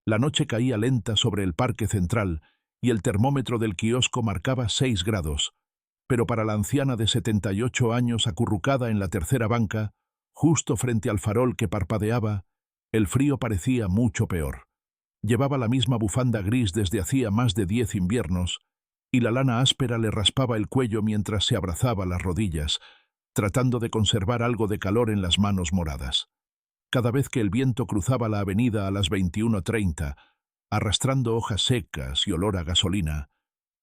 La noche caía lenta sobre el parque central y el termómetro del kiosco marcaba 6 grados, pero para la anciana de 78 años acurrucada en la tercera banca, justo frente al farol que parpadeaba, el frío parecía mucho peor. Llevaba la misma bufanda gris desde hacía más de 10 inviernos, y la lana áspera le raspaba el cuello mientras se abrazaba las rodillas, tratando de conservar algo de calor en las manos moradas. Cada vez que el viento cruzaba la avenida a las 21:30, arrastrando hojas secas y olor a gasolina,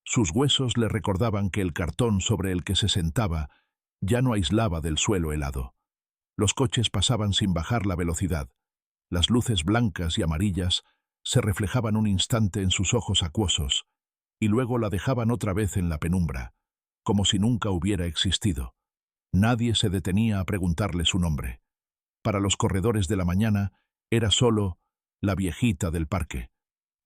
sus huesos le recordaban que el cartón sobre el que se sentaba ya no aislaba del suelo helado. Los coches pasaban sin bajar la velocidad. Las luces blancas y amarillas se reflejaban un instante en sus ojos acuosos, y luego la dejaban otra vez en la penumbra, como si nunca hubiera existido. Nadie se detenía a preguntarle su nombre. Para los corredores de la mañana era solo la viejita del parque.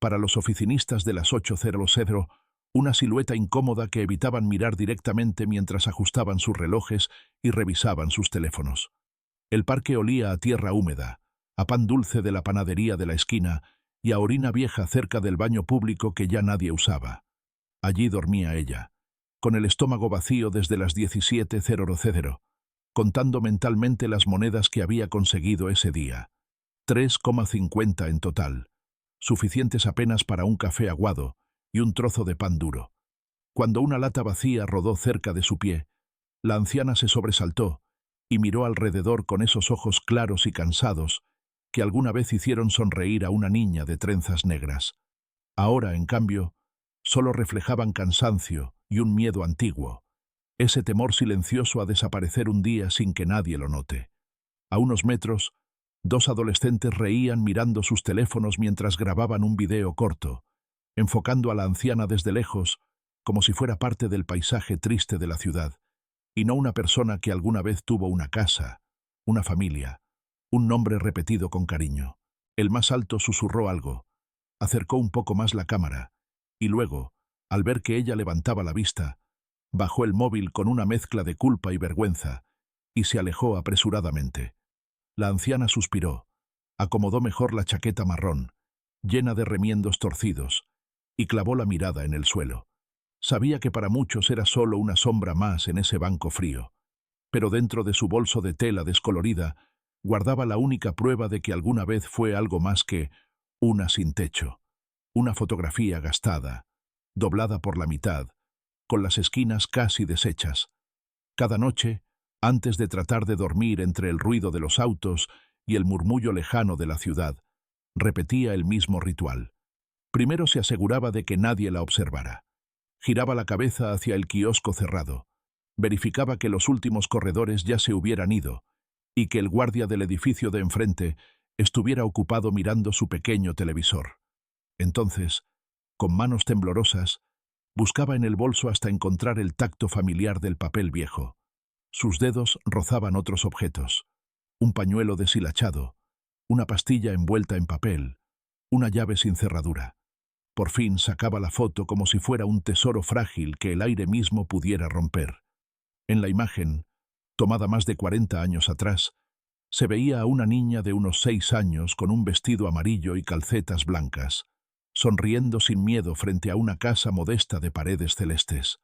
Para los oficinistas de las 8:00, una silueta incómoda que evitaban mirar directamente mientras ajustaban sus relojes y revisaban sus teléfonos. El parque olía a tierra húmeda, a pan dulce de la panadería de la esquina y a orina vieja cerca del baño público que ya nadie usaba. Allí dormía ella, con el estómago vacío desde las 17:00, contando mentalmente las monedas que había conseguido ese día. 3,50 en total, suficientes apenas para un café aguado y un trozo de pan duro. Cuando una lata vacía rodó cerca de su pie, la anciana se sobresaltó y miró alrededor con esos ojos claros y cansados que alguna vez hicieron sonreír a una niña de trenzas negras. Ahora, en cambio, solo reflejaban cansancio y un miedo antiguo, ese temor silencioso a desaparecer un día sin que nadie lo note. A unos metros, 2 adolescentes reían mirando sus teléfonos mientras grababan un video corto, enfocando a la anciana desde lejos, como si fuera parte del paisaje triste de la ciudad, y no una persona que alguna vez tuvo una casa, una familia, un nombre repetido con cariño. El más alto susurró algo, acercó un poco más la cámara, y luego, al ver que ella levantaba la vista, bajó el móvil con una mezcla de culpa y vergüenza, y se alejó apresuradamente. La anciana suspiró, acomodó mejor la chaqueta marrón, llena de remiendos torcidos, y clavó la mirada en el suelo. Sabía que para muchos era solo una sombra más en ese banco frío, pero dentro de su bolso de tela descolorida guardaba la única prueba de que alguna vez fue algo más que una sin techo, una fotografía gastada, doblada por la mitad, con las esquinas casi deshechas. Cada noche, antes de tratar de dormir entre el ruido de los autos y el murmullo lejano de la ciudad, repetía el mismo ritual. Primero se aseguraba de que nadie la observara. Giraba la cabeza hacia el kiosco cerrado. Verificaba que los últimos corredores ya se hubieran ido y que el guardia del edificio de enfrente estuviera ocupado mirando su pequeño televisor. Entonces, con manos temblorosas, buscaba en el bolso hasta encontrar el tacto familiar del papel viejo. Sus dedos rozaban otros objetos: un pañuelo deshilachado, una pastilla envuelta en papel, una llave sin cerradura. Por fin sacaba la foto como si fuera un tesoro frágil que el aire mismo pudiera romper. En la imagen, tomada más de 40 años atrás, se veía a una niña de unos 6 años con un vestido amarillo y calcetas blancas, sonriendo sin miedo frente a una casa modesta de paredes celestes.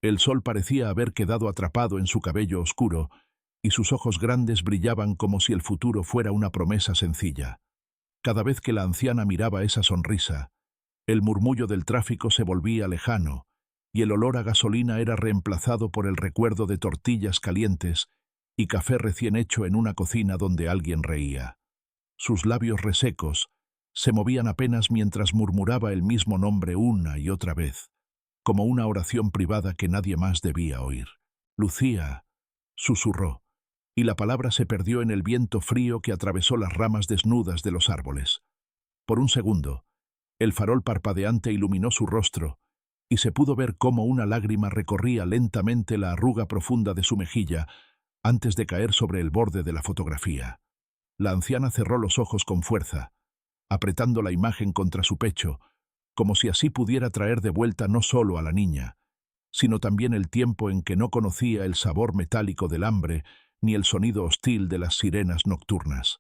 El sol parecía haber quedado atrapado en su cabello oscuro y sus ojos grandes brillaban como si el futuro fuera una promesa sencilla. Cada vez que la anciana miraba esa sonrisa, el murmullo del tráfico se volvía lejano y el olor a gasolina era reemplazado por el recuerdo de tortillas calientes y café recién hecho en una cocina donde alguien reía. Sus labios resecos se movían apenas mientras murmuraba el mismo nombre una y otra vez, como una oración privada que nadie más debía oír. Lucía, susurró, y la palabra se perdió en el viento frío que atravesó las ramas desnudas de los árboles. Por un segundo, el farol parpadeante iluminó su rostro, y se pudo ver cómo una lágrima recorría lentamente la arruga profunda de su mejilla antes de caer sobre el borde de la fotografía. La anciana cerró los ojos con fuerza, apretando la imagen contra su pecho, como si así pudiera traer de vuelta no solo a la niña, sino también el tiempo en que no conocía el sabor metálico del hambre ni el sonido hostil de las sirenas nocturnas.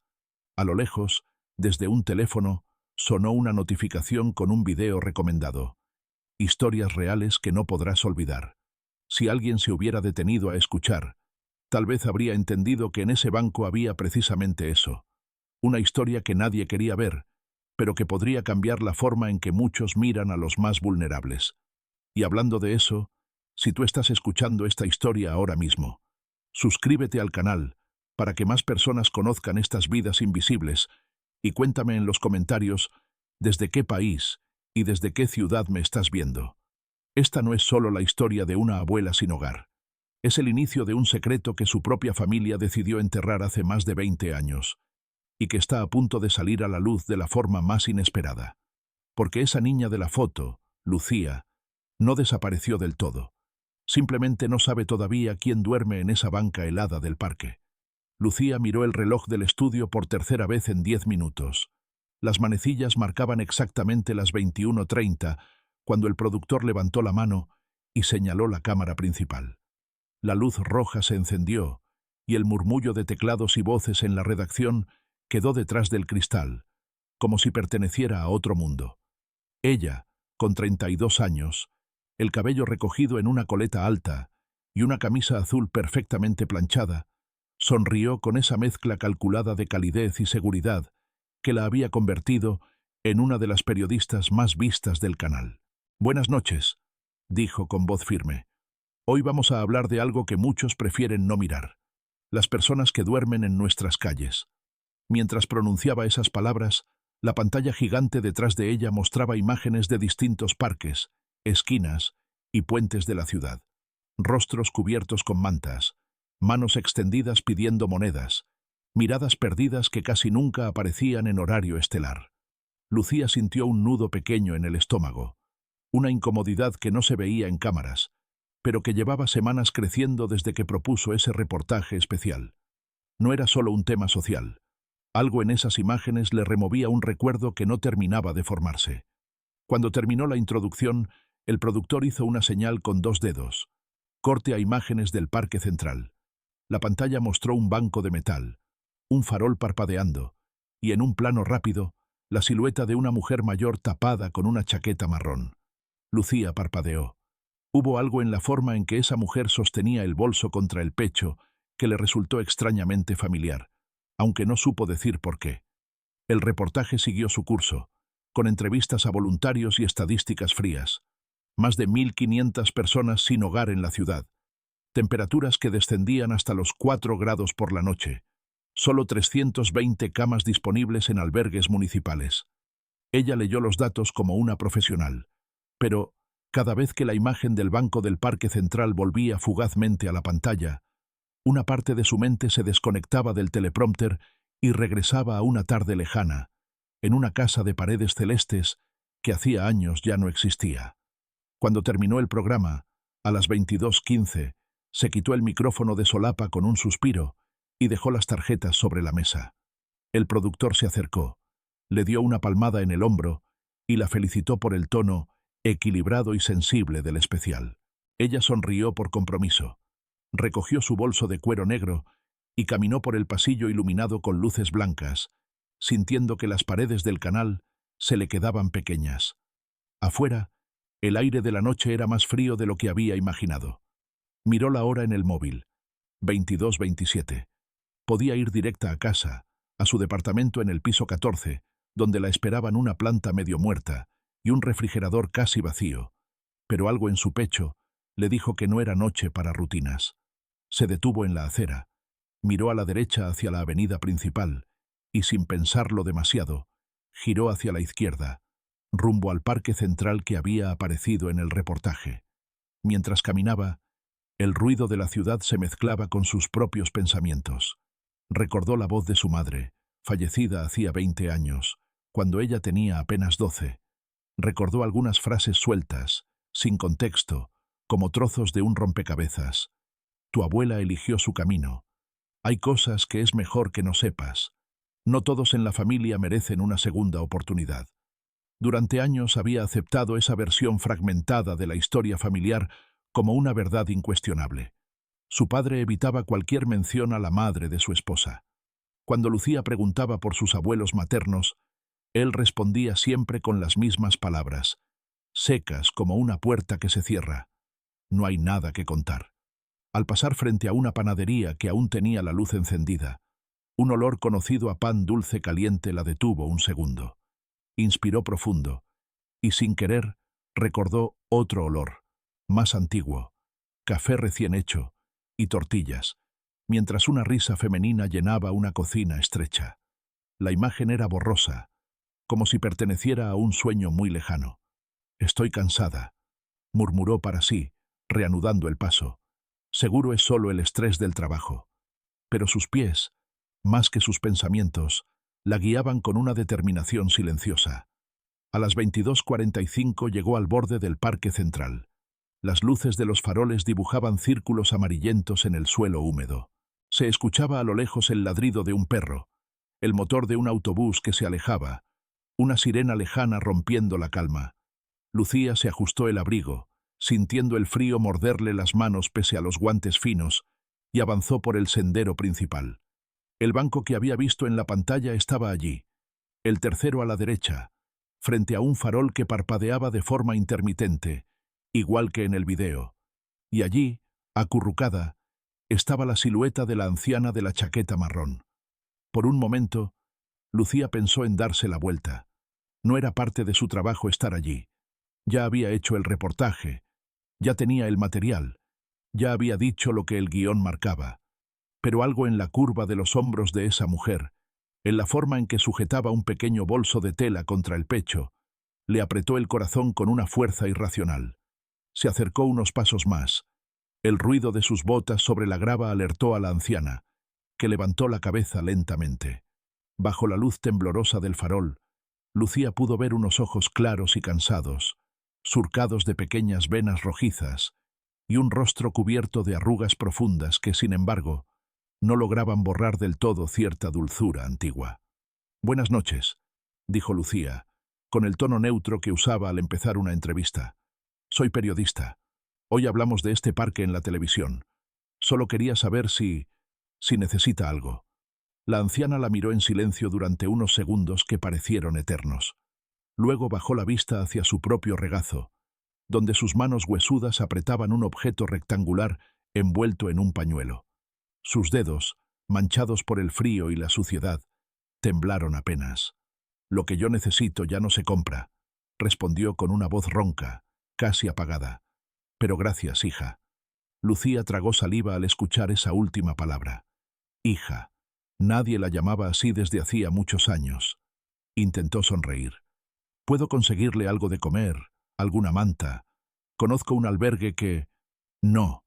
A lo lejos, desde un teléfono, sonó una notificación con un video recomendado. Historias reales que no podrás olvidar. Si alguien se hubiera detenido a escuchar, tal vez habría entendido que en ese banco había precisamente eso. Una historia que nadie quería ver, pero que podría cambiar la forma en que muchos miran a los más vulnerables. Y hablando de eso, si tú estás escuchando esta historia ahora mismo, suscríbete al canal para que más personas conozcan estas vidas invisibles y cuéntame en los comentarios desde qué país y desde qué ciudad me estás viendo. Esta no es solo la historia de una abuela sin hogar. Es el inicio de un secreto que su propia familia decidió enterrar hace más de 20 años y que está a punto de salir a la luz de la forma más inesperada. Porque esa niña de la foto, Lucía, no desapareció del todo. Simplemente no sabe todavía quién duerme en esa banca helada del parque. Lucía miró el reloj del estudio por tercera vez en 10 minutos. Las manecillas marcaban exactamente las 21:30 cuando el productor levantó la mano y señaló la cámara principal. La luz roja se encendió y el murmullo de teclados y voces en la redacción quedó detrás del cristal, como si perteneciera a otro mundo. Ella, con 32 años, el cabello recogido en una coleta alta y una camisa azul perfectamente planchada, sonrió con esa mezcla calculada de calidez y seguridad que la había convertido en una de las periodistas más vistas del canal. «Buenas noches», dijo con voz firme. «Hoy vamos a hablar de algo que muchos prefieren no mirar. Las personas que duermen en nuestras calles». Mientras pronunciaba esas palabras, la pantalla gigante detrás de ella mostraba imágenes de distintos parques, esquinas y puentes de la ciudad. Rostros cubiertos con mantas, manos extendidas pidiendo monedas, miradas perdidas que casi nunca aparecían en horario estelar. Lucía sintió un nudo pequeño en el estómago, una incomodidad que no se veía en cámaras, pero que llevaba semanas creciendo desde que propuso ese reportaje especial. No era solo un tema social. Algo en esas imágenes le removía un recuerdo que no terminaba de formarse. Cuando terminó la introducción, el productor hizo una señal con 2 dedos. Corte a imágenes del Parque Central. La pantalla mostró un banco de metal, un farol parpadeando, y en un plano rápido, la silueta de una mujer mayor tapada con una chaqueta marrón. Lucía parpadeó. Hubo algo en la forma en que esa mujer sostenía el bolso contra el pecho que le resultó extrañamente familiar, aunque no supo decir por qué. El reportaje siguió su curso, con entrevistas a voluntarios y estadísticas frías. Más de 1.500 personas sin hogar en la ciudad. Temperaturas que descendían hasta los 4 grados por la noche. Solo 320 camas disponibles en albergues municipales. Ella leyó los datos como una profesional. Pero, cada vez que la imagen del banco del Parque Central volvía fugazmente a la pantalla, una parte de su mente se desconectaba del teleprompter y regresaba a una tarde lejana, en una casa de paredes celestes que hacía años ya no existía. Cuando terminó el programa, a las 22:15, se quitó el micrófono de solapa con un suspiro y dejó las tarjetas sobre la mesa. El productor se acercó, le dio una palmada en el hombro y la felicitó por el tono equilibrado y sensible del especial. Ella sonrió por compromiso. Recogió su bolso de cuero negro y caminó por el pasillo iluminado con luces blancas, sintiendo que las paredes del canal se le quedaban pequeñas. Afuera, el aire de la noche era más frío de lo que había imaginado. Miró la hora en el móvil. 22:27. Podía ir directa a casa, a su departamento en el piso 14, donde la esperaban una planta medio muerta y un refrigerador casi vacío, pero algo en su pecho le dijo que no era noche para rutinas. Se detuvo en la acera, miró a la derecha hacia la avenida principal y, sin pensarlo demasiado, giró hacia la izquierda, rumbo al Parque Central que había aparecido en el reportaje. Mientras caminaba, el ruido de la ciudad se mezclaba con sus propios pensamientos. Recordó la voz de su madre, fallecida hacía 20 años, cuando ella tenía apenas 12. Recordó algunas frases sueltas, sin contexto, como trozos de un rompecabezas. Tu abuela eligió su camino. Hay cosas que es mejor que no sepas. No todos en la familia merecen una segunda oportunidad. Durante años había aceptado esa versión fragmentada de la historia familiar como una verdad incuestionable. Su padre evitaba cualquier mención a la madre de su esposa. Cuando Lucía preguntaba por sus abuelos maternos, Él respondía siempre con las mismas palabras, secas como una puerta que se cierra. No hay nada que contar. Al pasar frente a una panadería que aún tenía la luz encendida, un olor conocido a pan dulce caliente la detuvo un segundo. Inspiró profundo y, sin querer, recordó otro olor, más antiguo, café recién hecho y tortillas, mientras una risa femenina llenaba una cocina estrecha. La imagen era borrosa, como si perteneciera a un sueño muy lejano. «Estoy cansada», murmuró para sí, reanudando el paso. Seguro es solo el estrés del trabajo. Pero sus pies, más que sus pensamientos, la guiaban con una determinación silenciosa. A las 22:45 llegó al borde del parque central. Las luces de los faroles dibujaban círculos amarillentos en el suelo húmedo. Se escuchaba a lo lejos el ladrido de un perro, el motor de un autobús que se alejaba, una sirena lejana rompiendo la calma. Lucía se ajustó el abrigo, sintiendo el frío morderle las manos pese a los guantes finos, y avanzó por el sendero principal. El banco que había visto en la pantalla estaba allí, el tercero a la derecha, frente a un farol que parpadeaba de forma intermitente, igual que en el video. Y allí, acurrucada, estaba la silueta de la anciana de la chaqueta marrón. Por un momento, Lucía pensó en darse la vuelta. No era parte de su trabajo estar allí. Ya había hecho el reportaje, ya tenía el material, ya había dicho lo que el guión marcaba. Pero algo en la curva de los hombros de esa mujer, en la forma en que sujetaba un pequeño bolso de tela contra el pecho, le apretó el corazón con una fuerza irracional. Se acercó unos pasos más. El ruido de sus botas sobre la grava alertó a la anciana, que levantó la cabeza lentamente. Bajo la luz temblorosa del farol, Lucía pudo ver unos ojos claros y cansados, surcados de pequeñas venas rojizas, y un rostro cubierto de arrugas profundas que, sin embargo, no lograban borrar del todo cierta dulzura antigua. «Buenas noches», dijo Lucía, con el tono neutro que usaba al empezar una entrevista. «Soy periodista. Hoy hablamos de este parque en la televisión. Solo quería saber si necesita algo». La anciana la miró en silencio durante unos segundos que parecieron eternos. Luego bajó la vista hacia su propio regazo, donde sus manos huesudas apretaban un objeto rectangular envuelto en un pañuelo. Sus dedos, manchados por el frío y la suciedad, temblaron apenas. «Lo que yo necesito ya no se compra», respondió con una voz ronca, casi apagada. «Pero gracias, hija». Lucía tragó saliva al escuchar esa última palabra. Hija. Nadie la llamaba así desde hacía muchos años. Intentó sonreír. «Puedo conseguirle algo de comer, alguna manta. Conozco un albergue que...» «No»,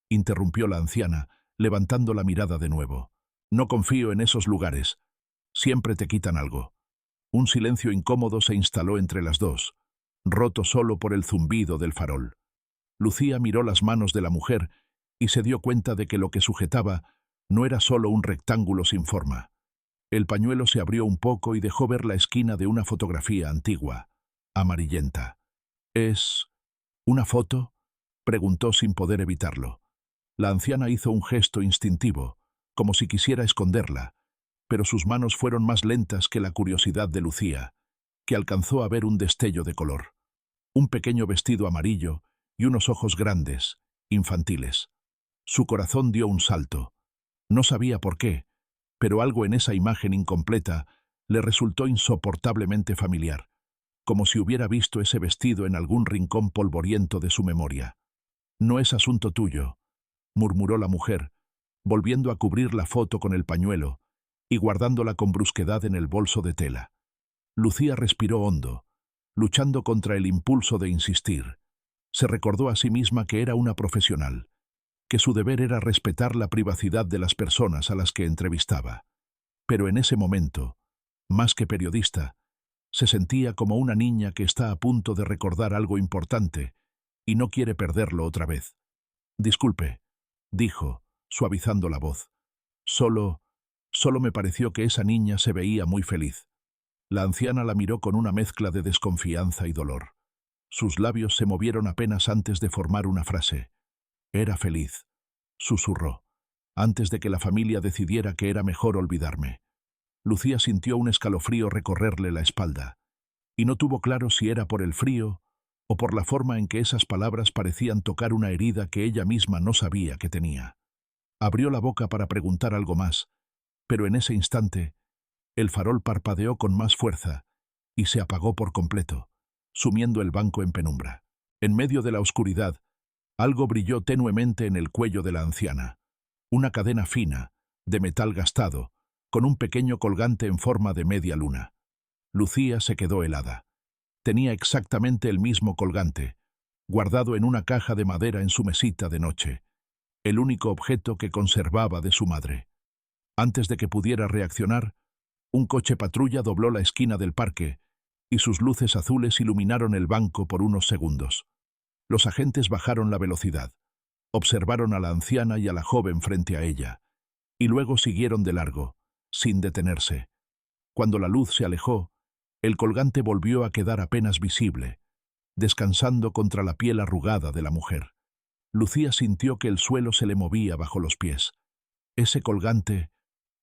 interrumpió la anciana, levantando la mirada de nuevo. «No confío en esos lugares. Siempre te quitan algo». Un silencio incómodo se instaló entre las dos, roto solo por el zumbido del farol. Lucía miró las manos de la mujer y se dio cuenta de que lo que sujetaba no era solo un rectángulo sin forma. El pañuelo se abrió un poco y dejó ver la esquina de una fotografía antigua, amarillenta. «¿Es una foto?», preguntó sin poder evitarlo. La anciana hizo un gesto instintivo, como si quisiera esconderla, pero sus manos fueron más lentas que la curiosidad de Lucía, que alcanzó a ver un destello de color. Un pequeño vestido amarillo y unos ojos grandes, infantiles. Su corazón dio un salto. No sabía por qué, pero algo en esa imagen incompleta le resultó insoportablemente familiar, como si hubiera visto ese vestido en algún rincón polvoriento de su memoria. «No es asunto tuyo», murmuró la mujer, volviendo a cubrir la foto con el pañuelo y guardándola con brusquedad en el bolso de tela. Lucía respiró hondo, luchando contra el impulso de insistir. Se recordó a sí misma que era una profesional, que su deber era respetar la privacidad de las personas a las que entrevistaba. Pero en ese momento, más que periodista, se sentía como una niña que está a punto de recordar algo importante y no quiere perderlo otra vez. «Disculpe», dijo, suavizando la voz. Solo me pareció que esa niña se veía muy feliz». La anciana la miró con una mezcla de desconfianza y dolor. Sus labios se movieron apenas antes de formar una frase. «Era feliz», susurró, «antes de que la familia decidiera que era mejor olvidarme». Lucía sintió un escalofrío recorrerle la espalda, y no tuvo claro si era por el frío o por la forma en que esas palabras parecían tocar una herida que ella misma no sabía que tenía. Abrió la boca para preguntar algo más, pero en ese instante, el farol parpadeó con más fuerza y se apagó por completo, sumiendo el banco en penumbra. En medio de la oscuridad, algo brilló tenuemente en el cuello de la anciana. Una cadena fina, de metal gastado, con un pequeño colgante en forma de media luna. Lucía se quedó helada. Tenía exactamente el mismo colgante, guardado en una caja de madera en su mesita de noche, el único objeto que conservaba de su madre. Antes de que pudiera reaccionar, un coche patrulla dobló la esquina del parque y sus luces azules iluminaron el banco por unos segundos. Los agentes bajaron la velocidad, observaron a la anciana y a la joven frente a ella, y luego siguieron de largo, sin detenerse. Cuando la luz se alejó, el colgante volvió a quedar apenas visible, descansando contra la piel arrugada de la mujer. Lucía sintió que el suelo se le movía bajo los pies. «Ese colgante»,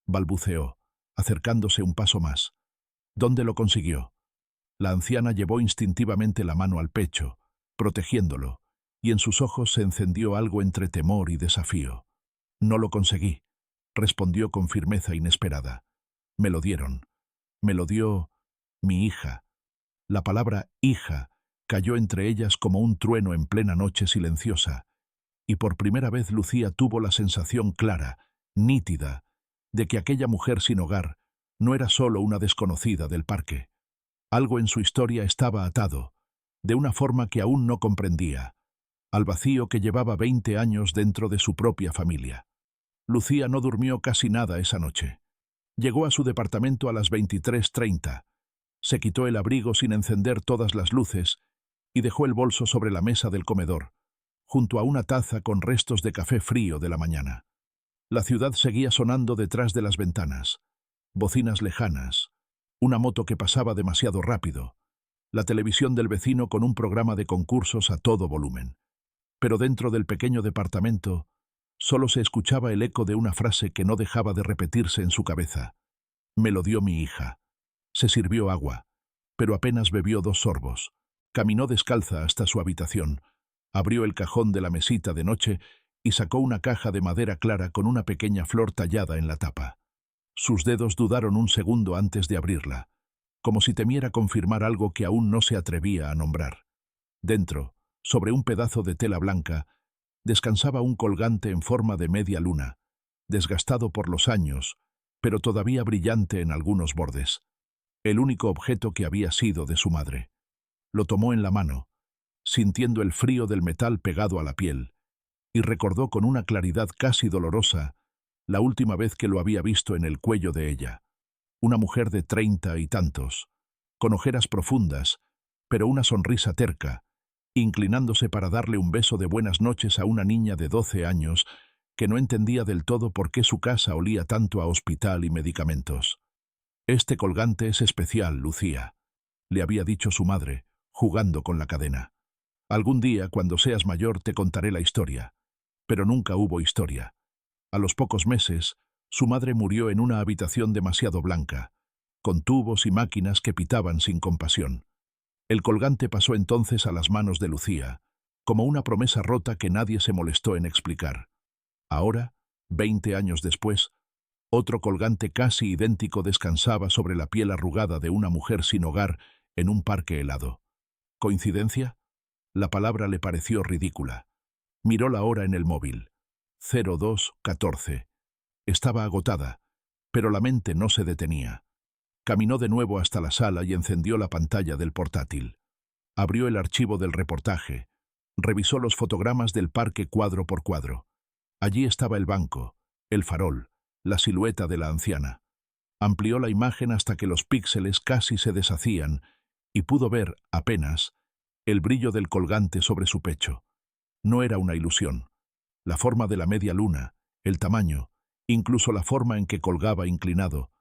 balbuceó, acercándose un paso más. «¿Dónde lo consiguió?» La anciana llevó instintivamente la mano al pecho, protegiéndolo, y en sus ojos se encendió algo entre temor y desafío. «No lo conseguí», respondió con firmeza inesperada. «Me lo dieron. Me lo dio mi hija». La palabra «hija» cayó entre ellas como un trueno en plena noche silenciosa, y por primera vez Lucía tuvo la sensación clara, nítida, de que aquella mujer sin hogar no era solo una desconocida del parque. Algo en su historia estaba atado, de una forma que aún no comprendía, al vacío que llevaba 20 años dentro de su propia familia. Lucía no durmió casi nada esa noche. Llegó a su departamento a las 23:30, se quitó el abrigo sin encender todas las luces y dejó el bolso sobre la mesa del comedor, junto a una taza con restos de café frío de la mañana. La ciudad seguía sonando detrás de las ventanas, bocinas lejanas, una moto que pasaba demasiado rápido, la televisión del vecino con un programa de concursos a todo volumen. Pero dentro del pequeño departamento solo se escuchaba el eco de una frase que no dejaba de repetirse en su cabeza. «Me lo dio mi hija». Se sirvió agua, pero apenas bebió 2 sorbos. Caminó descalza hasta su habitación, abrió el cajón de la mesita de noche y sacó una caja de madera clara con una pequeña flor tallada en la tapa. Sus dedos dudaron un segundo antes de abrirla, como si temiera confirmar algo que aún no se atrevía a nombrar. Dentro, sobre un pedazo de tela blanca, descansaba un colgante en forma de media luna, desgastado por los años, pero todavía brillante en algunos bordes. El único objeto que había sido de su madre. Lo tomó en la mano, sintiendo el frío del metal pegado a la piel, y recordó con una claridad casi dolorosa la última vez que lo había visto en el cuello de ella. Una mujer de 30 y tantos, con ojeras profundas, pero una sonrisa terca, inclinándose para darle un beso de buenas noches a una niña de 12 años que no entendía del todo por qué su casa olía tanto a hospital y medicamentos. «Este colgante es especial, Lucía», le había dicho su madre, jugando con la cadena. «Algún día, cuando seas mayor, te contaré la historia». Pero nunca hubo historia. A los pocos meses, su madre murió en una habitación demasiado blanca, con tubos y máquinas que pitaban sin compasión. El colgante pasó entonces a las manos de Lucía, como una promesa rota que nadie se molestó en explicar. Ahora, 20 años después, otro colgante casi idéntico descansaba sobre la piel arrugada de una mujer sin hogar en un parque helado. ¿Coincidencia? La palabra le pareció ridícula. Miró la hora en el móvil. 02:14. Estaba agotada, pero la mente no se detenía. Caminó de nuevo hasta la sala y encendió la pantalla del portátil. Abrió el archivo del reportaje. Revisó los fotogramas del parque cuadro por cuadro. Allí estaba el banco, el farol, la silueta de la anciana. Amplió la imagen hasta que los píxeles casi se deshacían y pudo ver, apenas, el brillo del colgante sobre su pecho. No era una ilusión. La forma de la media luna, el tamaño, incluso la forma en que colgaba inclinado,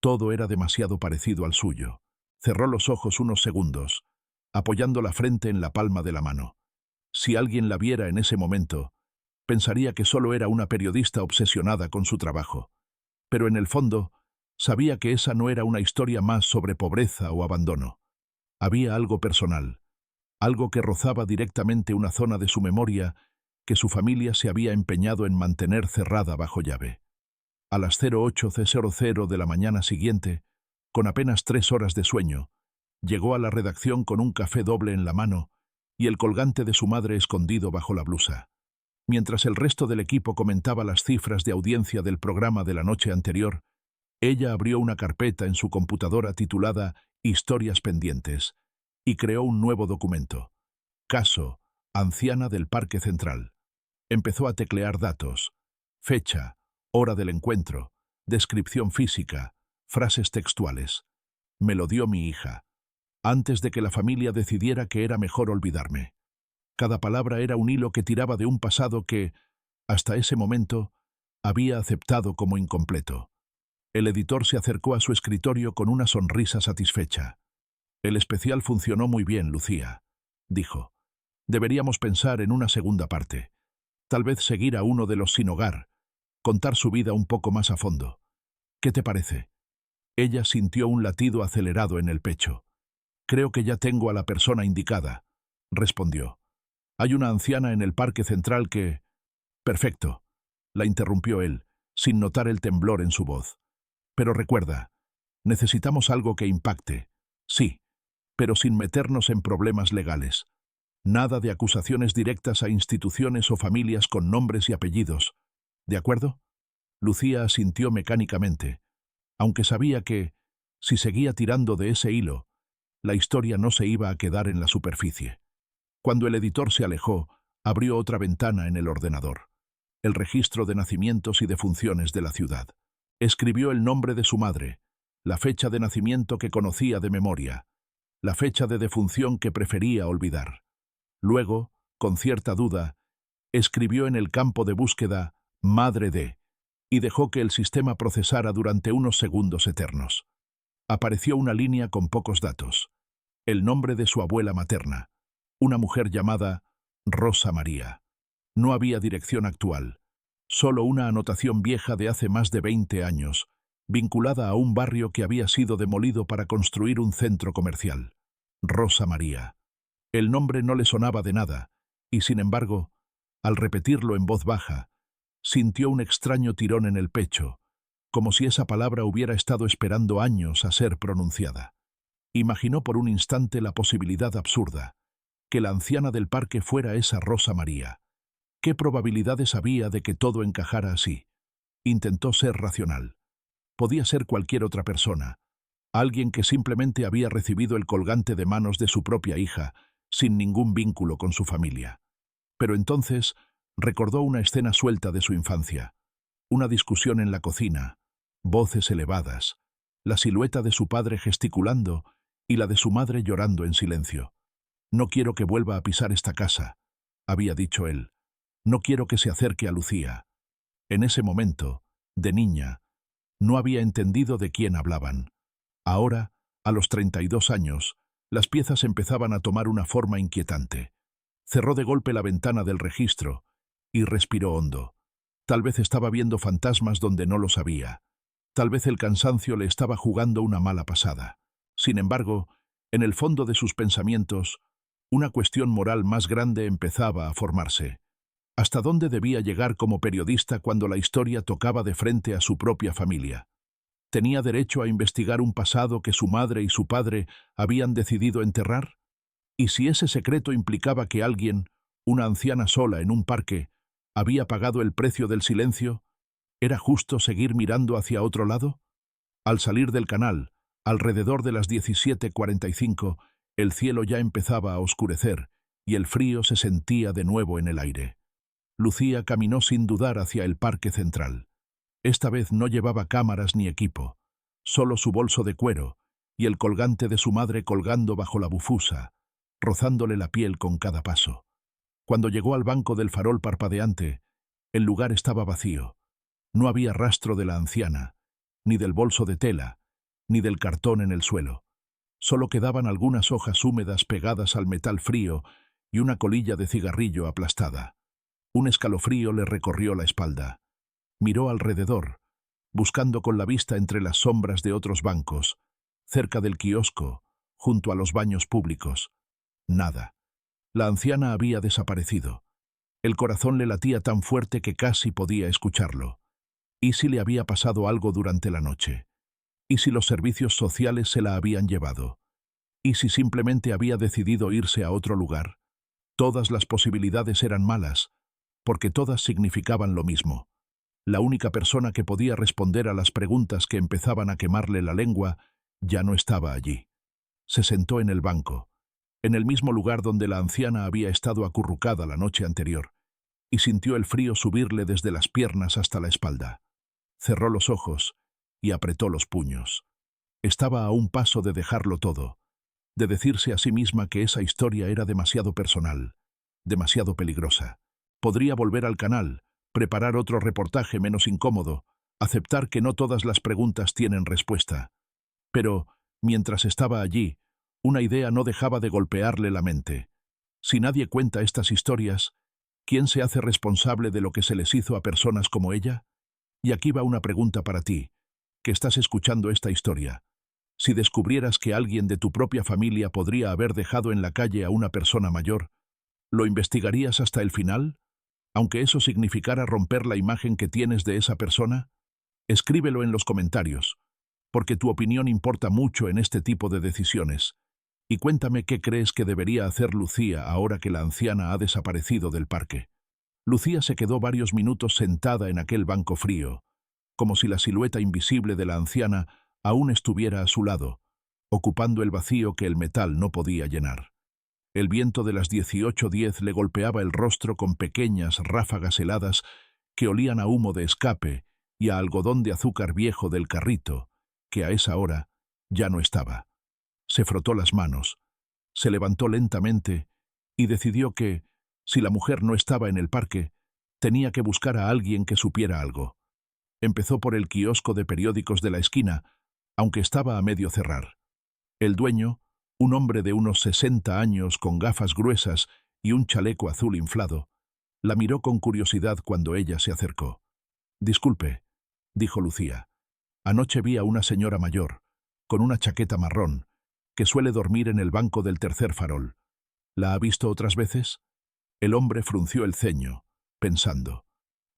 todo era demasiado parecido al suyo. Cerró los ojos unos segundos, apoyando la frente en la palma de la mano. Si alguien la viera en ese momento, pensaría que solo era una periodista obsesionada con su trabajo. Pero en el fondo, Sabía que esa no era una historia más sobre pobreza o abandono. Había algo personal, algo que rozaba directamente una zona de su memoria que su familia se había empeñado en mantener cerrada bajo llave. A las 08:00 de la mañana siguiente, con apenas 3 horas de sueño, llegó a la redacción con un café doble en la mano y el colgante de su madre escondido bajo la blusa. Mientras el resto del equipo comentaba las cifras de audiencia del programa de la noche anterior, ella abrió una carpeta en su computadora titulada Historias pendientes y creó un nuevo documento. Caso, anciana del Parque Central. Empezó a teclear datos, fecha, hora del encuentro, descripción física, frases textuales. Me lo dio mi hija, antes de que la familia decidiera que era mejor olvidarme. Cada palabra era un hilo que tiraba de un pasado que, hasta ese momento, había aceptado como incompleto. El editor se acercó a su escritorio con una sonrisa satisfecha. El especial funcionó muy bien, Lucía, dijo. Deberíamos pensar en una segunda parte. Tal vez seguir a uno de los sin hogar, contar su vida un poco más a fondo. ¿Qué te parece? Ella sintió un latido acelerado en el pecho. Creo que ya tengo a la persona indicada, respondió. Hay una anciana en el Parque Central que... Perfecto, la interrumpió él, sin notar el temblor en su voz. Pero recuerda, necesitamos algo que impacte. Sí, pero sin meternos en problemas legales. Nada de acusaciones directas a instituciones o familias con nombres y apellidos. ¿De acuerdo? Lucía asintió mecánicamente, aunque sabía que, si seguía tirando de ese hilo, la historia no se iba a quedar en la superficie. Cuando el editor se alejó, abrió otra ventana en el ordenador. El registro de nacimientos y defunciones de la ciudad. Escribió el nombre de su madre, la fecha de nacimiento que conocía de memoria, la fecha de defunción que prefería olvidar. Luego, con cierta duda, escribió en el campo de búsqueda «Madre de» y dejó que el sistema procesara durante unos segundos eternos. Apareció una línea con pocos datos. El nombre de su abuela materna, una mujer llamada Rosa María. No había dirección actual, solo una anotación vieja de hace más de 20 años, vinculada a un barrio que había sido demolido para construir un centro comercial. Rosa María. El nombre no le sonaba de nada, y sin embargo, al repetirlo en voz baja, sintió un extraño tirón en el pecho, como si esa palabra hubiera estado esperando años a ser pronunciada. Imaginó por un instante la posibilidad absurda, que la anciana del parque fuera esa Rosa María. ¿Qué probabilidades había de que todo encajara así? Intentó ser racional. Podía ser cualquier otra persona, alguien que simplemente había recibido el colgante de manos de su propia hija, sin ningún vínculo con su familia. Pero entonces recordó una escena suelta de su infancia, una discusión en la cocina, voces elevadas, la silueta de su padre gesticulando y la de su madre llorando en silencio. «No quiero que vuelva a pisar esta casa», había dicho él. «No quiero que se acerque a Lucía». En ese momento, de niña, no había entendido de quién hablaban. Ahora, a los 32 años, las piezas empezaban a tomar una forma inquietante. Cerró de golpe la ventana del registro y respiró hondo. Tal vez estaba viendo fantasmas donde no lo sabía. Tal vez el cansancio le estaba jugando una mala pasada. Sin embargo, en el fondo de sus pensamientos, una cuestión moral más grande empezaba a formarse. ¿Hasta dónde debía llegar como periodista cuando la historia tocaba de frente a su propia familia? ¿Tenía derecho a investigar un pasado que su madre y su padre habían decidido enterrar? ¿Y si ese secreto implicaba que alguien, una anciana sola en un parque, había pagado el precio del silencio? ¿Era justo seguir mirando hacia otro lado? Al salir del canal, alrededor de las 17:45, el cielo ya empezaba a oscurecer y el frío se sentía de nuevo en el aire. Lucía caminó sin dudar hacia el Parque Central. Esta vez no llevaba cámaras ni equipo, solo su bolso de cuero y el colgante de su madre colgando bajo la bufusa, rozándole la piel con cada paso. Cuando llegó al banco del farol parpadeante, el lugar estaba vacío. No había rastro de la anciana, ni del bolso de tela, ni del cartón en el suelo. Solo quedaban algunas hojas húmedas pegadas al metal frío y una colilla de cigarrillo aplastada. Un escalofrío le recorrió la espalda. Miró alrededor, buscando con la vista entre las sombras de otros bancos, cerca del kiosco, junto a los baños públicos. Nada. La anciana había desaparecido. El corazón le latía tan fuerte que casi podía escucharlo. ¿Y si le había pasado algo durante la noche? ¿Y si los servicios sociales se la habían llevado? ¿Y si simplemente había decidido irse a otro lugar? Todas las posibilidades eran malas, porque todas significaban lo mismo. La única persona que podía responder a las preguntas que empezaban a quemarle la lengua ya no estaba allí. Se sentó en el banco, en el mismo lugar donde la anciana había estado acurrucada la noche anterior, y sintió el frío subirle desde las piernas hasta la espalda. Cerró los ojos y apretó los puños. Estaba a un paso de dejarlo todo, de decirse a sí misma que esa historia era demasiado personal, demasiado peligrosa. Podría volver al canal, preparar otro reportaje menos incómodo, aceptar que no todas las preguntas tienen respuesta. Pero, mientras estaba allí, una idea no dejaba de golpearle la mente. Si nadie cuenta estas historias, ¿quién se hace responsable de lo que se les hizo a personas como ella? Y aquí va una pregunta para ti, que estás escuchando esta historia. Si descubrieras que alguien de tu propia familia podría haber dejado en la calle a una persona mayor, ¿lo investigarías hasta el final? Aunque eso significara romper la imagen que tienes de esa persona. Escríbelo en los comentarios, porque tu opinión importa mucho en este tipo de decisiones. Y cuéntame qué crees que debería hacer Lucía ahora que la anciana ha desaparecido del parque. Lucía se quedó varios minutos sentada en aquel banco frío, como si la silueta invisible de la anciana aún estuviera a su lado, ocupando el vacío que el metal no podía llenar. El viento de las 18:10 le golpeaba el rostro con pequeñas ráfagas heladas que olían a humo de escape y a algodón de azúcar viejo del carrito, que a esa hora ya no estaba. Se frotó las manos, se levantó lentamente y decidió que, si la mujer no estaba en el parque, tenía que buscar a alguien que supiera algo. Empezó por el kiosco de periódicos de la esquina, aunque estaba a medio cerrar. El dueño, un hombre de unos 60 años con gafas gruesas y un chaleco azul inflado, la miró con curiosidad cuando ella se acercó. «Disculpe», dijo Lucía. «Anoche vi a una señora mayor, con una chaqueta marrón, que suele dormir en el banco del tercer farol. ¿La ha visto otras veces?» El hombre frunció el ceño, pensando.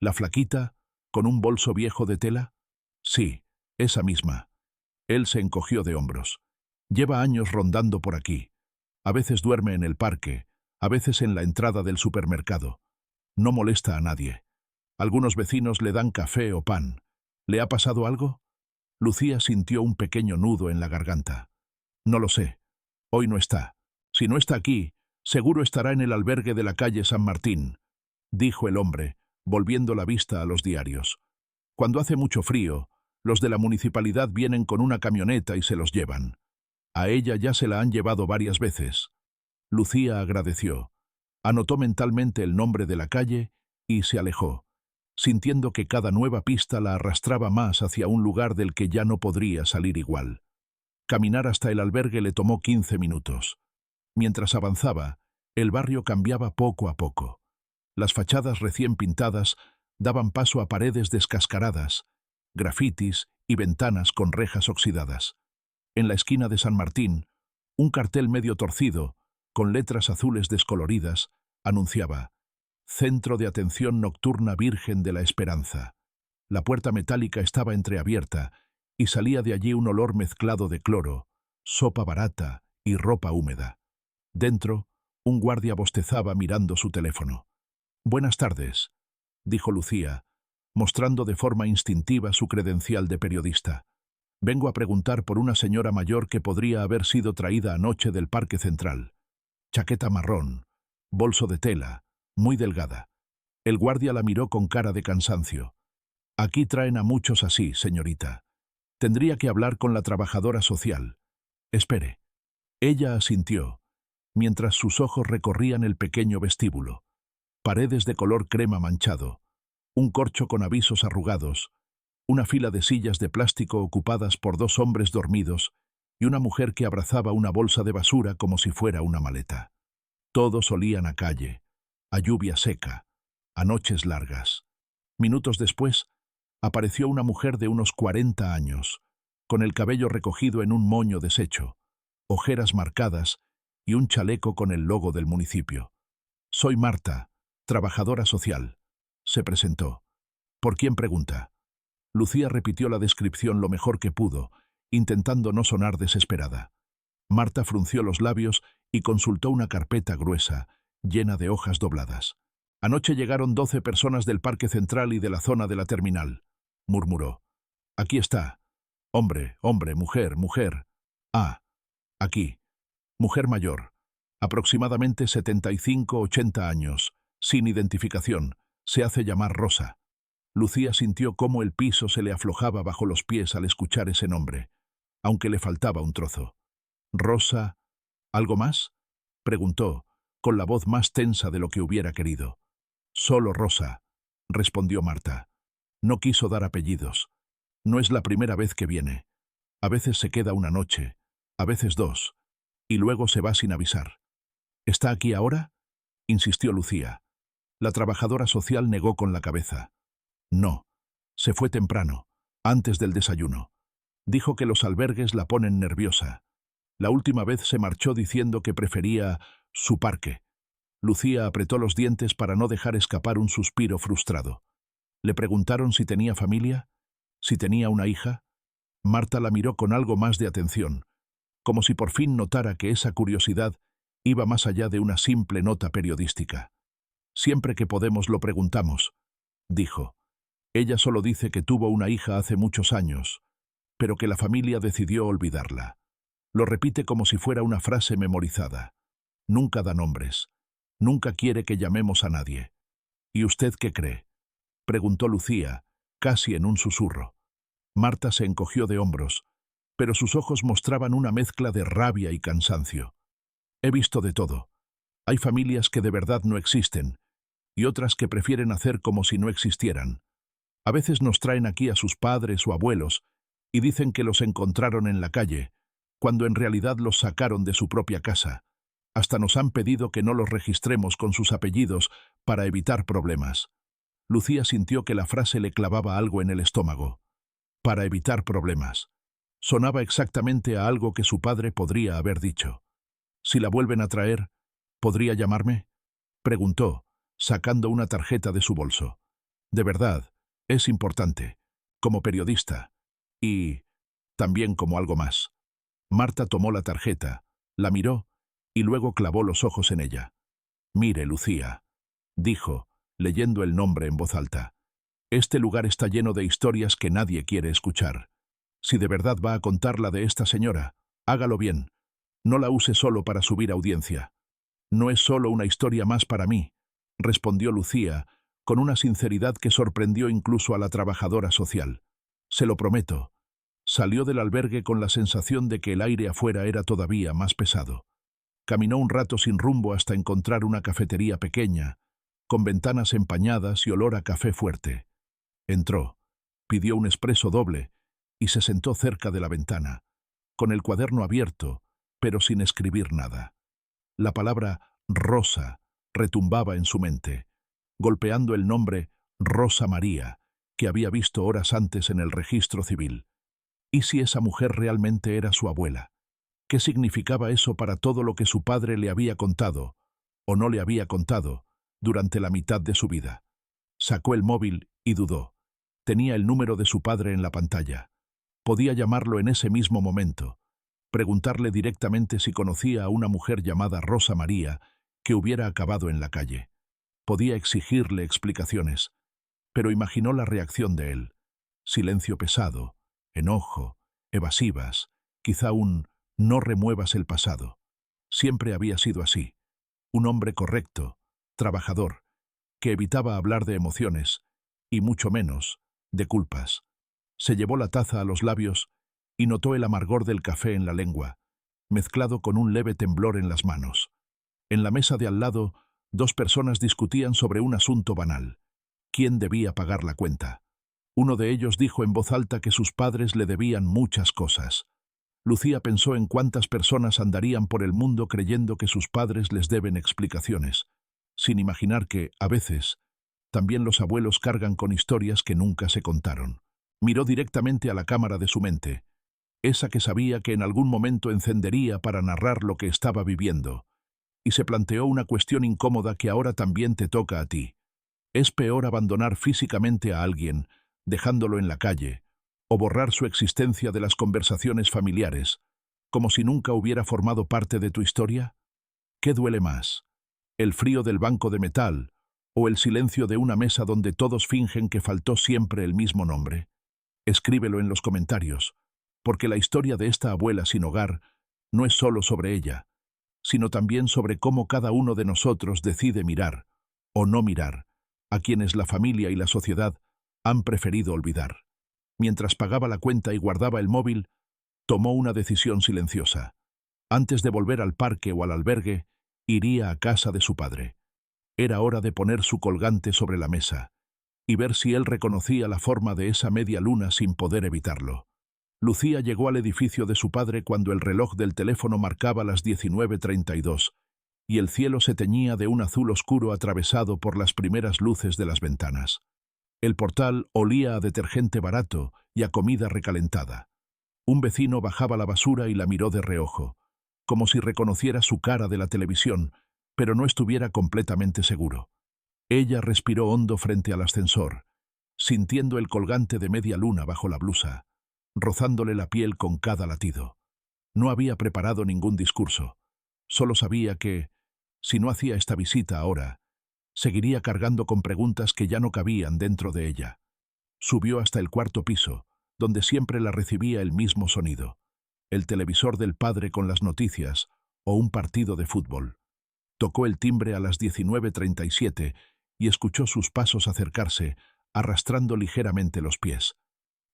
«¿La flaquita, con un bolso viejo de tela?» «Sí, esa misma». Él se encogió de hombros. «Lleva años rondando por aquí. A veces duerme en el parque, a veces en la entrada del supermercado. No molesta a nadie. Algunos vecinos le dan café o pan. ¿Le ha pasado algo?» Lucía sintió un pequeño nudo en la garganta. «No lo sé. Hoy no está. Si no está aquí, seguro estará en el albergue de la calle San Martín», dijo el hombre, volviendo la vista a los diarios. «Cuando hace mucho frío, los de la municipalidad vienen con una camioneta y se los llevan. A ella ya se la han llevado varias veces». Lucía agradeció. Anotó mentalmente el nombre de la calle y se alejó, sintiendo que cada nueva pista la arrastraba más hacia un lugar del que ya no podría salir igual. Caminar hasta el albergue le tomó 15 minutos. Mientras avanzaba, el barrio cambiaba poco a poco. Las fachadas recién pintadas daban paso a paredes descascaradas, grafitis y ventanas con rejas oxidadas. En la esquina de San Martín, un cartel medio torcido, con letras azules descoloridas, anunciaba «Centro de Atención Nocturna Virgen de la Esperanza». La puerta metálica estaba entreabierta y salía de allí un olor mezclado de cloro, sopa barata y ropa húmeda. Dentro, un guardia bostezaba mirando su teléfono. «Buenas tardes», dijo Lucía, mostrando de forma instintiva su credencial de periodista. «Vengo a preguntar por una señora mayor que podría haber sido traída anoche del Parque Central. Chaqueta marrón, bolso de tela, muy delgada». El guardia la miró con cara de cansancio. «Aquí traen a muchos así, señorita. Tendría que hablar con la trabajadora social. Espere». Ella asintió, mientras sus ojos recorrían el pequeño vestíbulo. Paredes de color crema manchado, un corcho con avisos arrugados, una fila de sillas de plástico ocupadas por dos hombres dormidos y una mujer que abrazaba una bolsa de basura como si fuera una maleta. Todos olían a calle, a lluvia seca, a noches largas. Minutos después, apareció una mujer de unos 40 años, con el cabello recogido en un moño deshecho, ojeras marcadas y un chaleco con el logo del municipio. «Soy Marta, trabajadora social», se presentó. «¿Por quién pregunta?». Lucía repitió la descripción lo mejor que pudo, intentando no sonar desesperada. Marta frunció los labios y consultó una carpeta gruesa, llena de hojas dobladas. «Anoche llegaron 12 personas del Parque Central y de la zona de la terminal», murmuró. «Aquí está. Hombre, hombre, mujer, mujer. Ah, aquí. Mujer mayor. Aproximadamente 75-80 años. Sin identificación. Se hace llamar Rosa». Lucía sintió cómo el piso se le aflojaba bajo los pies al escuchar ese nombre, aunque le faltaba un trozo. «Rosa, ¿algo más?», preguntó, con la voz más tensa de lo que hubiera querido. «Solo Rosa», respondió Marta. No quiso dar apellidos. No es la primera vez que viene. A veces se queda una noche, a veces 2, y luego se va sin avisar. «¿Está aquí ahora?», insistió Lucía. La trabajadora social negó con la cabeza. «No, se fue temprano, antes del desayuno. Dijo que los albergues la ponen nerviosa. La última vez se marchó diciendo que prefería su parque». Lucía apretó los dientes para no dejar escapar un suspiro frustrado. Le preguntaron si tenía familia, si tenía una hija. Marta la miró con algo más de atención, como si por fin notara que esa curiosidad iba más allá de una simple nota periodística. «Siempre que podemos lo preguntamos», dijo. «Ella solo dice que tuvo una hija hace muchos años, pero que la familia decidió olvidarla. Lo repite como si fuera una frase memorizada. Nunca da nombres. Nunca quiere que llamemos a nadie». «¿Y usted qué cree?», preguntó Lucía, casi en un susurro. Marta se encogió de hombros, pero sus ojos mostraban una mezcla de rabia y cansancio. «He visto de todo. Hay familias que de verdad no existen, y otras que prefieren hacer como si no existieran. A veces nos traen aquí a sus padres o abuelos y dicen que los encontraron en la calle, cuando en realidad los sacaron de su propia casa. Hasta nos han pedido que no los registremos con sus apellidos para evitar problemas». Lucía sintió que la frase le clavaba algo en el estómago. «Para evitar problemas». Sonaba exactamente a algo que su padre podría haber dicho. «Si la vuelven a traer, ¿podría llamarme?», preguntó, sacando una tarjeta de su bolso. «De verdad, es importante, como periodista, y también como algo más». Marta tomó la tarjeta, la miró y luego clavó los ojos en ella. «Mire, Lucía», dijo, leyendo el nombre en voz alta. «Este lugar está lleno de historias que nadie quiere escuchar. Si de verdad va a contar la de esta señora, hágalo bien. No la use solo para subir audiencia». «No es solo una historia más para mí», respondió Lucía, con una sinceridad que sorprendió incluso a la trabajadora social. «Se lo prometo». Salió del albergue con la sensación de que el aire afuera era todavía más pesado. Caminó un rato sin rumbo hasta encontrar una cafetería pequeña, con ventanas empañadas y olor a café fuerte. Entró, pidió un expreso doble y se sentó cerca de la ventana, con el cuaderno abierto, pero sin escribir nada. La palabra «Rosa» retumbaba en su mente, golpeando el nombre Rosa María, que había visto horas antes en el registro civil. ¿Y si esa mujer realmente era su abuela? ¿Qué significaba eso para todo lo que su padre le había contado, o no le había contado, durante la mitad de su vida? Sacó el móvil y dudó. Tenía el número de su padre en la pantalla. Podía llamarlo en ese mismo momento, preguntarle directamente si conocía a una mujer llamada Rosa María que hubiera acabado en la calle. Podía exigirle explicaciones, pero imaginó la reacción de él. Silencio pesado, enojo, evasivas, quizá un «no remuevas el pasado». Siempre había sido así. Un hombre correcto, trabajador, que evitaba hablar de emociones, y mucho menos de culpas. Se llevó la taza a los labios y notó el amargor del café en la lengua, mezclado con un leve temblor en las manos. En la mesa de al lado, 2 personas discutían sobre un asunto banal. ¿Quién debía pagar la cuenta? Uno de ellos dijo en voz alta que sus padres le debían muchas cosas. Lucía pensó en cuántas personas andarían por el mundo creyendo que sus padres les deben explicaciones, sin imaginar que, a veces, También los abuelos cargan con historias que nunca se contaron. Miró directamente a la cámara de su mente, esa que sabía que en algún momento encendería para narrar lo que estaba viviendo, y se planteó una cuestión incómoda que ahora también te toca a ti. ¿Es peor abandonar físicamente a alguien, dejándolo en la calle, o borrar su existencia de las conversaciones familiares, como si nunca hubiera formado parte de tu historia? ¿Qué duele más? ¿El frío del banco de metal o el silencio de una mesa donde todos fingen que faltó siempre el mismo nombre? Escríbelo en los comentarios, porque la historia de esta abuela sin hogar no es solo sobre ella, sino también sobre cómo cada uno de nosotros decide mirar, o no mirar, a quienes la familia y la sociedad han preferido olvidar. Mientras pagaba la cuenta y guardaba el móvil, tomó una decisión silenciosa. Antes de volver al parque o al albergue, iría a casa de su padre. Era hora de poner su colgante sobre la mesa y ver si él reconocía la forma de esa media luna sin poder evitarlo. Lucía llegó al edificio de su padre cuando el reloj del teléfono marcaba las 19:32 y el cielo se teñía de un azul oscuro atravesado por las primeras luces de las ventanas. El portal olía a detergente barato y a comida recalentada. Un vecino bajaba la basura y la miró de reojo, como si reconociera su cara de la televisión, pero no estuviera completamente seguro. Ella respiró hondo frente al ascensor, sintiendo el colgante de media luna bajo la blusa, rozándole la piel con cada latido. No había preparado ningún discurso. Solo sabía que, si no hacía esta visita ahora, seguiría cargando con preguntas que ya no cabían dentro de ella. Subió hasta el cuarto piso, donde siempre la recibía el mismo sonido, el televisor del padre con las noticias o un partido de fútbol. Tocó el timbre a las 19:37 y escuchó sus pasos acercarse, arrastrando ligeramente los pies.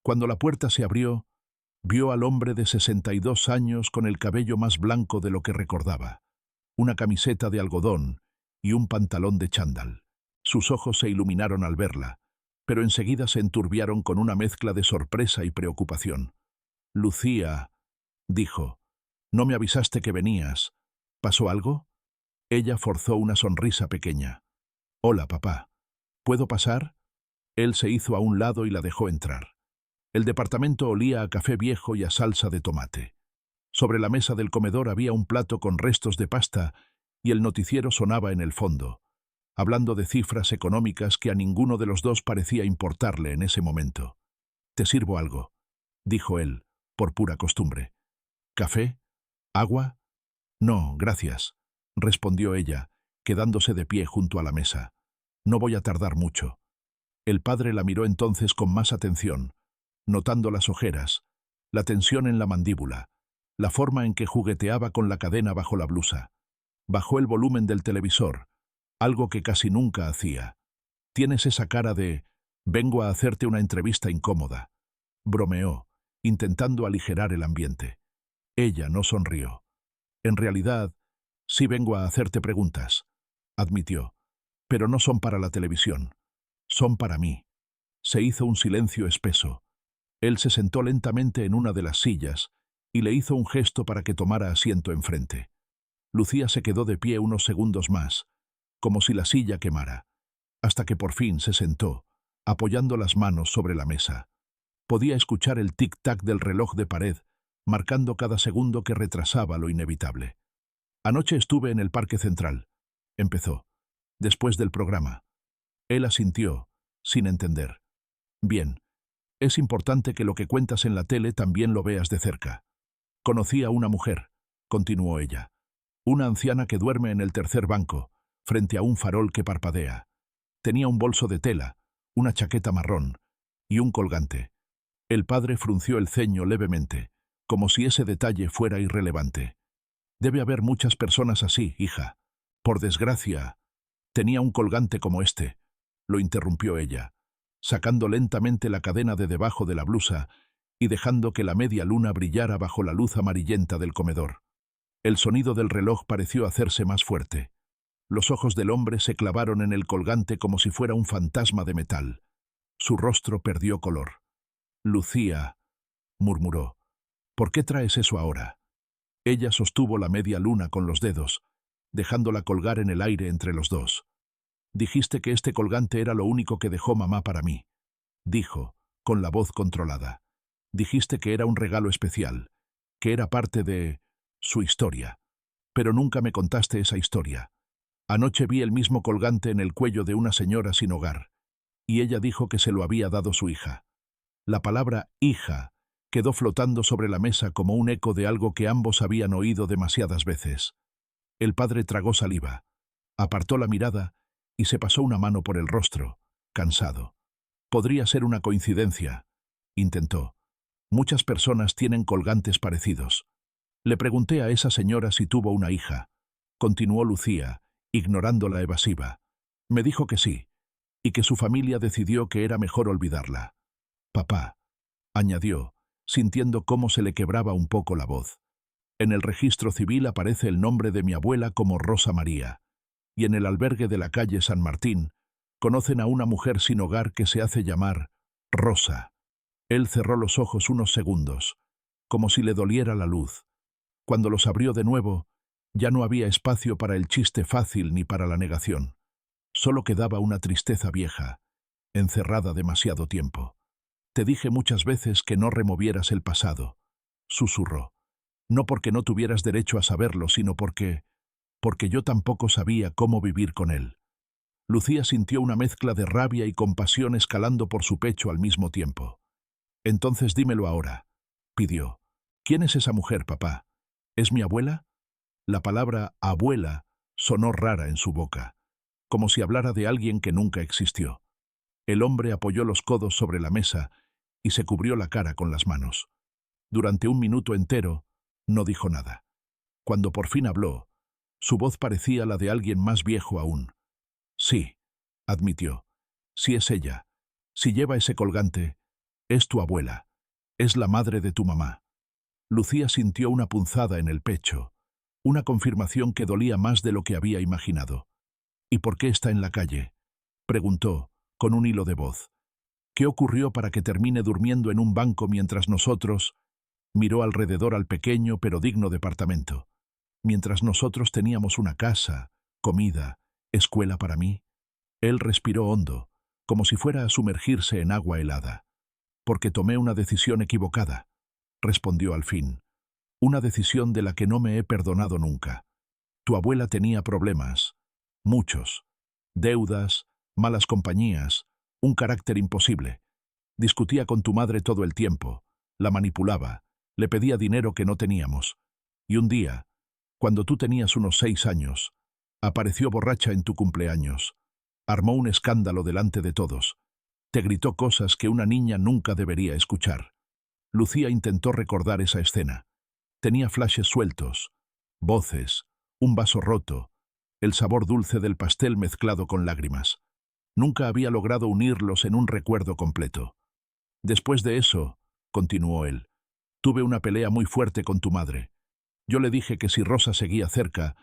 Cuando la puerta se abrió, vio al hombre de 62 años con el cabello más blanco de lo que recordaba, una camiseta de algodón y un pantalón de chándal. Sus ojos se iluminaron al verla, pero enseguida se enturbiaron con una mezcla de sorpresa y preocupación. «Lucía», dijo, «¿no me avisaste que venías? ¿Pasó algo?» Ella forzó una sonrisa pequeña. «Hola, papá. ¿Puedo pasar?» Él se hizo a un lado y la dejó entrar. El departamento olía a café viejo y a salsa de tomate. Sobre la mesa del comedor había un plato con restos de pasta y el noticiero sonaba en el fondo, hablando de cifras económicas que a ninguno de los dos parecía importarle en ese momento. «¿Te sirvo algo?», dijo él, por pura costumbre. «¿Café? ¿Agua?» «No, gracias», respondió ella, quedándose de pie junto a la mesa. «No voy a tardar mucho». El padre la miró entonces con más atención, notando las ojeras, la tensión en la mandíbula, la forma en que jugueteaba con la cadena bajo la blusa. Bajó el volumen del televisor, algo que casi nunca hacía. «Tienes esa cara de «vengo a hacerte una entrevista incómoda», bromeó, intentando aligerar el ambiente. Ella no sonrió. «En realidad, sí vengo a hacerte preguntas», admitió, «pero no son para la televisión, son para mí». Se hizo un silencio espeso. Él se sentó lentamente en una de las sillas y le hizo un gesto para que tomara asiento enfrente. Lucía se quedó de pie unos segundos más, como si la silla quemara, hasta que por fin se sentó, apoyando las manos sobre la mesa. Podía escuchar el tic-tac del reloj de pared, marcando cada segundo que retrasaba lo inevitable. «Anoche estuve en el Parque Central», empezó, «después del programa». Él asintió, sin entender. «Bien. Es importante que lo que cuentas en la tele también lo veas de cerca. Conocí a una mujer», continuó ella, «una anciana que duerme en el tercer banco, frente a un farol que parpadea. Tenía un bolso de tela, una chaqueta marrón y un colgante». El padre frunció el ceño levemente, como si ese detalle fuera irrelevante. «Debe haber muchas personas así, hija. Por desgracia, tenía un colgante como este», lo interrumpió ella, sacando lentamente la cadena de debajo de la blusa y dejando que la media luna brillara bajo la luz amarillenta del comedor. El sonido del reloj pareció hacerse más fuerte. Los ojos del hombre se clavaron en el colgante como si fuera un fantasma de metal. Su rostro perdió color. «Lucía», murmuró, «¿por qué traes eso ahora?» Ella sostuvo la media luna con los dedos, dejándola colgar en el aire entre los dos. Dijiste que este colgante era lo único que dejó mamá para mí, dijo, con la voz controlada. Dijiste que era un regalo especial, que era parte de su historia. Pero nunca me contaste esa historia. Anoche vi el mismo colgante en el cuello de una señora sin hogar, y ella dijo que se lo había dado su hija. La palabra hija quedó flotando sobre la mesa como un eco de algo que ambos habían oído demasiadas veces. El padre tragó saliva, apartó la mirada y se pasó una mano por el rostro, cansado. Podría ser una coincidencia, intentó. Muchas personas tienen colgantes parecidos. Le pregunté a esa señora si tuvo una hija. Continuó Lucía, ignorando la evasiva. Me dijo que sí, y que su familia decidió que era mejor olvidarla. Papá, añadió, sintiendo cómo se le quebraba un poco la voz. En el registro civil aparece el nombre de mi abuela como Rosa María, y en el albergue de la calle San Martín conocen a una mujer sin hogar que se hace llamar Rosa. Él cerró los ojos unos segundos, como si le doliera la luz. Cuando los abrió de nuevo, ya no había espacio para el chiste fácil ni para la negación. Solo quedaba una tristeza vieja, encerrada demasiado tiempo. Te dije muchas veces que no removieras el pasado, susurró. No porque no tuvieras derecho a saberlo, sino porque yo tampoco sabía cómo vivir con él. Lucía sintió una mezcla de rabia y compasión escalando por su pecho al mismo tiempo. Entonces dímelo ahora, pidió. ¿Quién es esa mujer, papá? ¿Es mi abuela? La palabra abuela sonó rara en su boca, como si hablara de alguien que nunca existió. El hombre apoyó los codos sobre la mesa y se cubrió la cara con las manos. Durante un minuto entero, no dijo nada. Cuando por fin habló, su voz parecía la de alguien más viejo aún. Sí, admitió. Sí es ella. Si lleva ese colgante, es tu abuela. Es la madre de tu mamá. Lucía sintió una punzada en el pecho, una confirmación que dolía más de lo que había imaginado. ¿Y por qué está en la calle?, preguntó, con un hilo de voz. ¿Qué ocurrió para que termine durmiendo en un banco mientras nosotros... Miró alrededor al pequeño pero digno departamento. Mientras nosotros teníamos una casa, comida, escuela para mí. Él respiró hondo, como si fuera a sumergirse en agua helada. Porque tomé una decisión equivocada, respondió al fin. Una decisión de la que no me he perdonado nunca. Tu abuela tenía problemas, muchos. Deudas, malas compañías, un carácter imposible. Discutía con tu madre todo el tiempo, la manipulaba, le pedía dinero que no teníamos. Y un día, cuando tú tenías unos 6 años, apareció borracha en tu cumpleaños. Armó un escándalo delante de todos. Te gritó cosas que una niña nunca debería escuchar. Lucía intentó recordar esa escena. Tenía flashes sueltos, voces, un vaso roto, el sabor dulce del pastel mezclado con lágrimas. Nunca había logrado unirlos en un recuerdo completo. Después de eso, continuó él, tuve una pelea muy fuerte con tu madre. Yo le dije que si Rosa seguía cerca,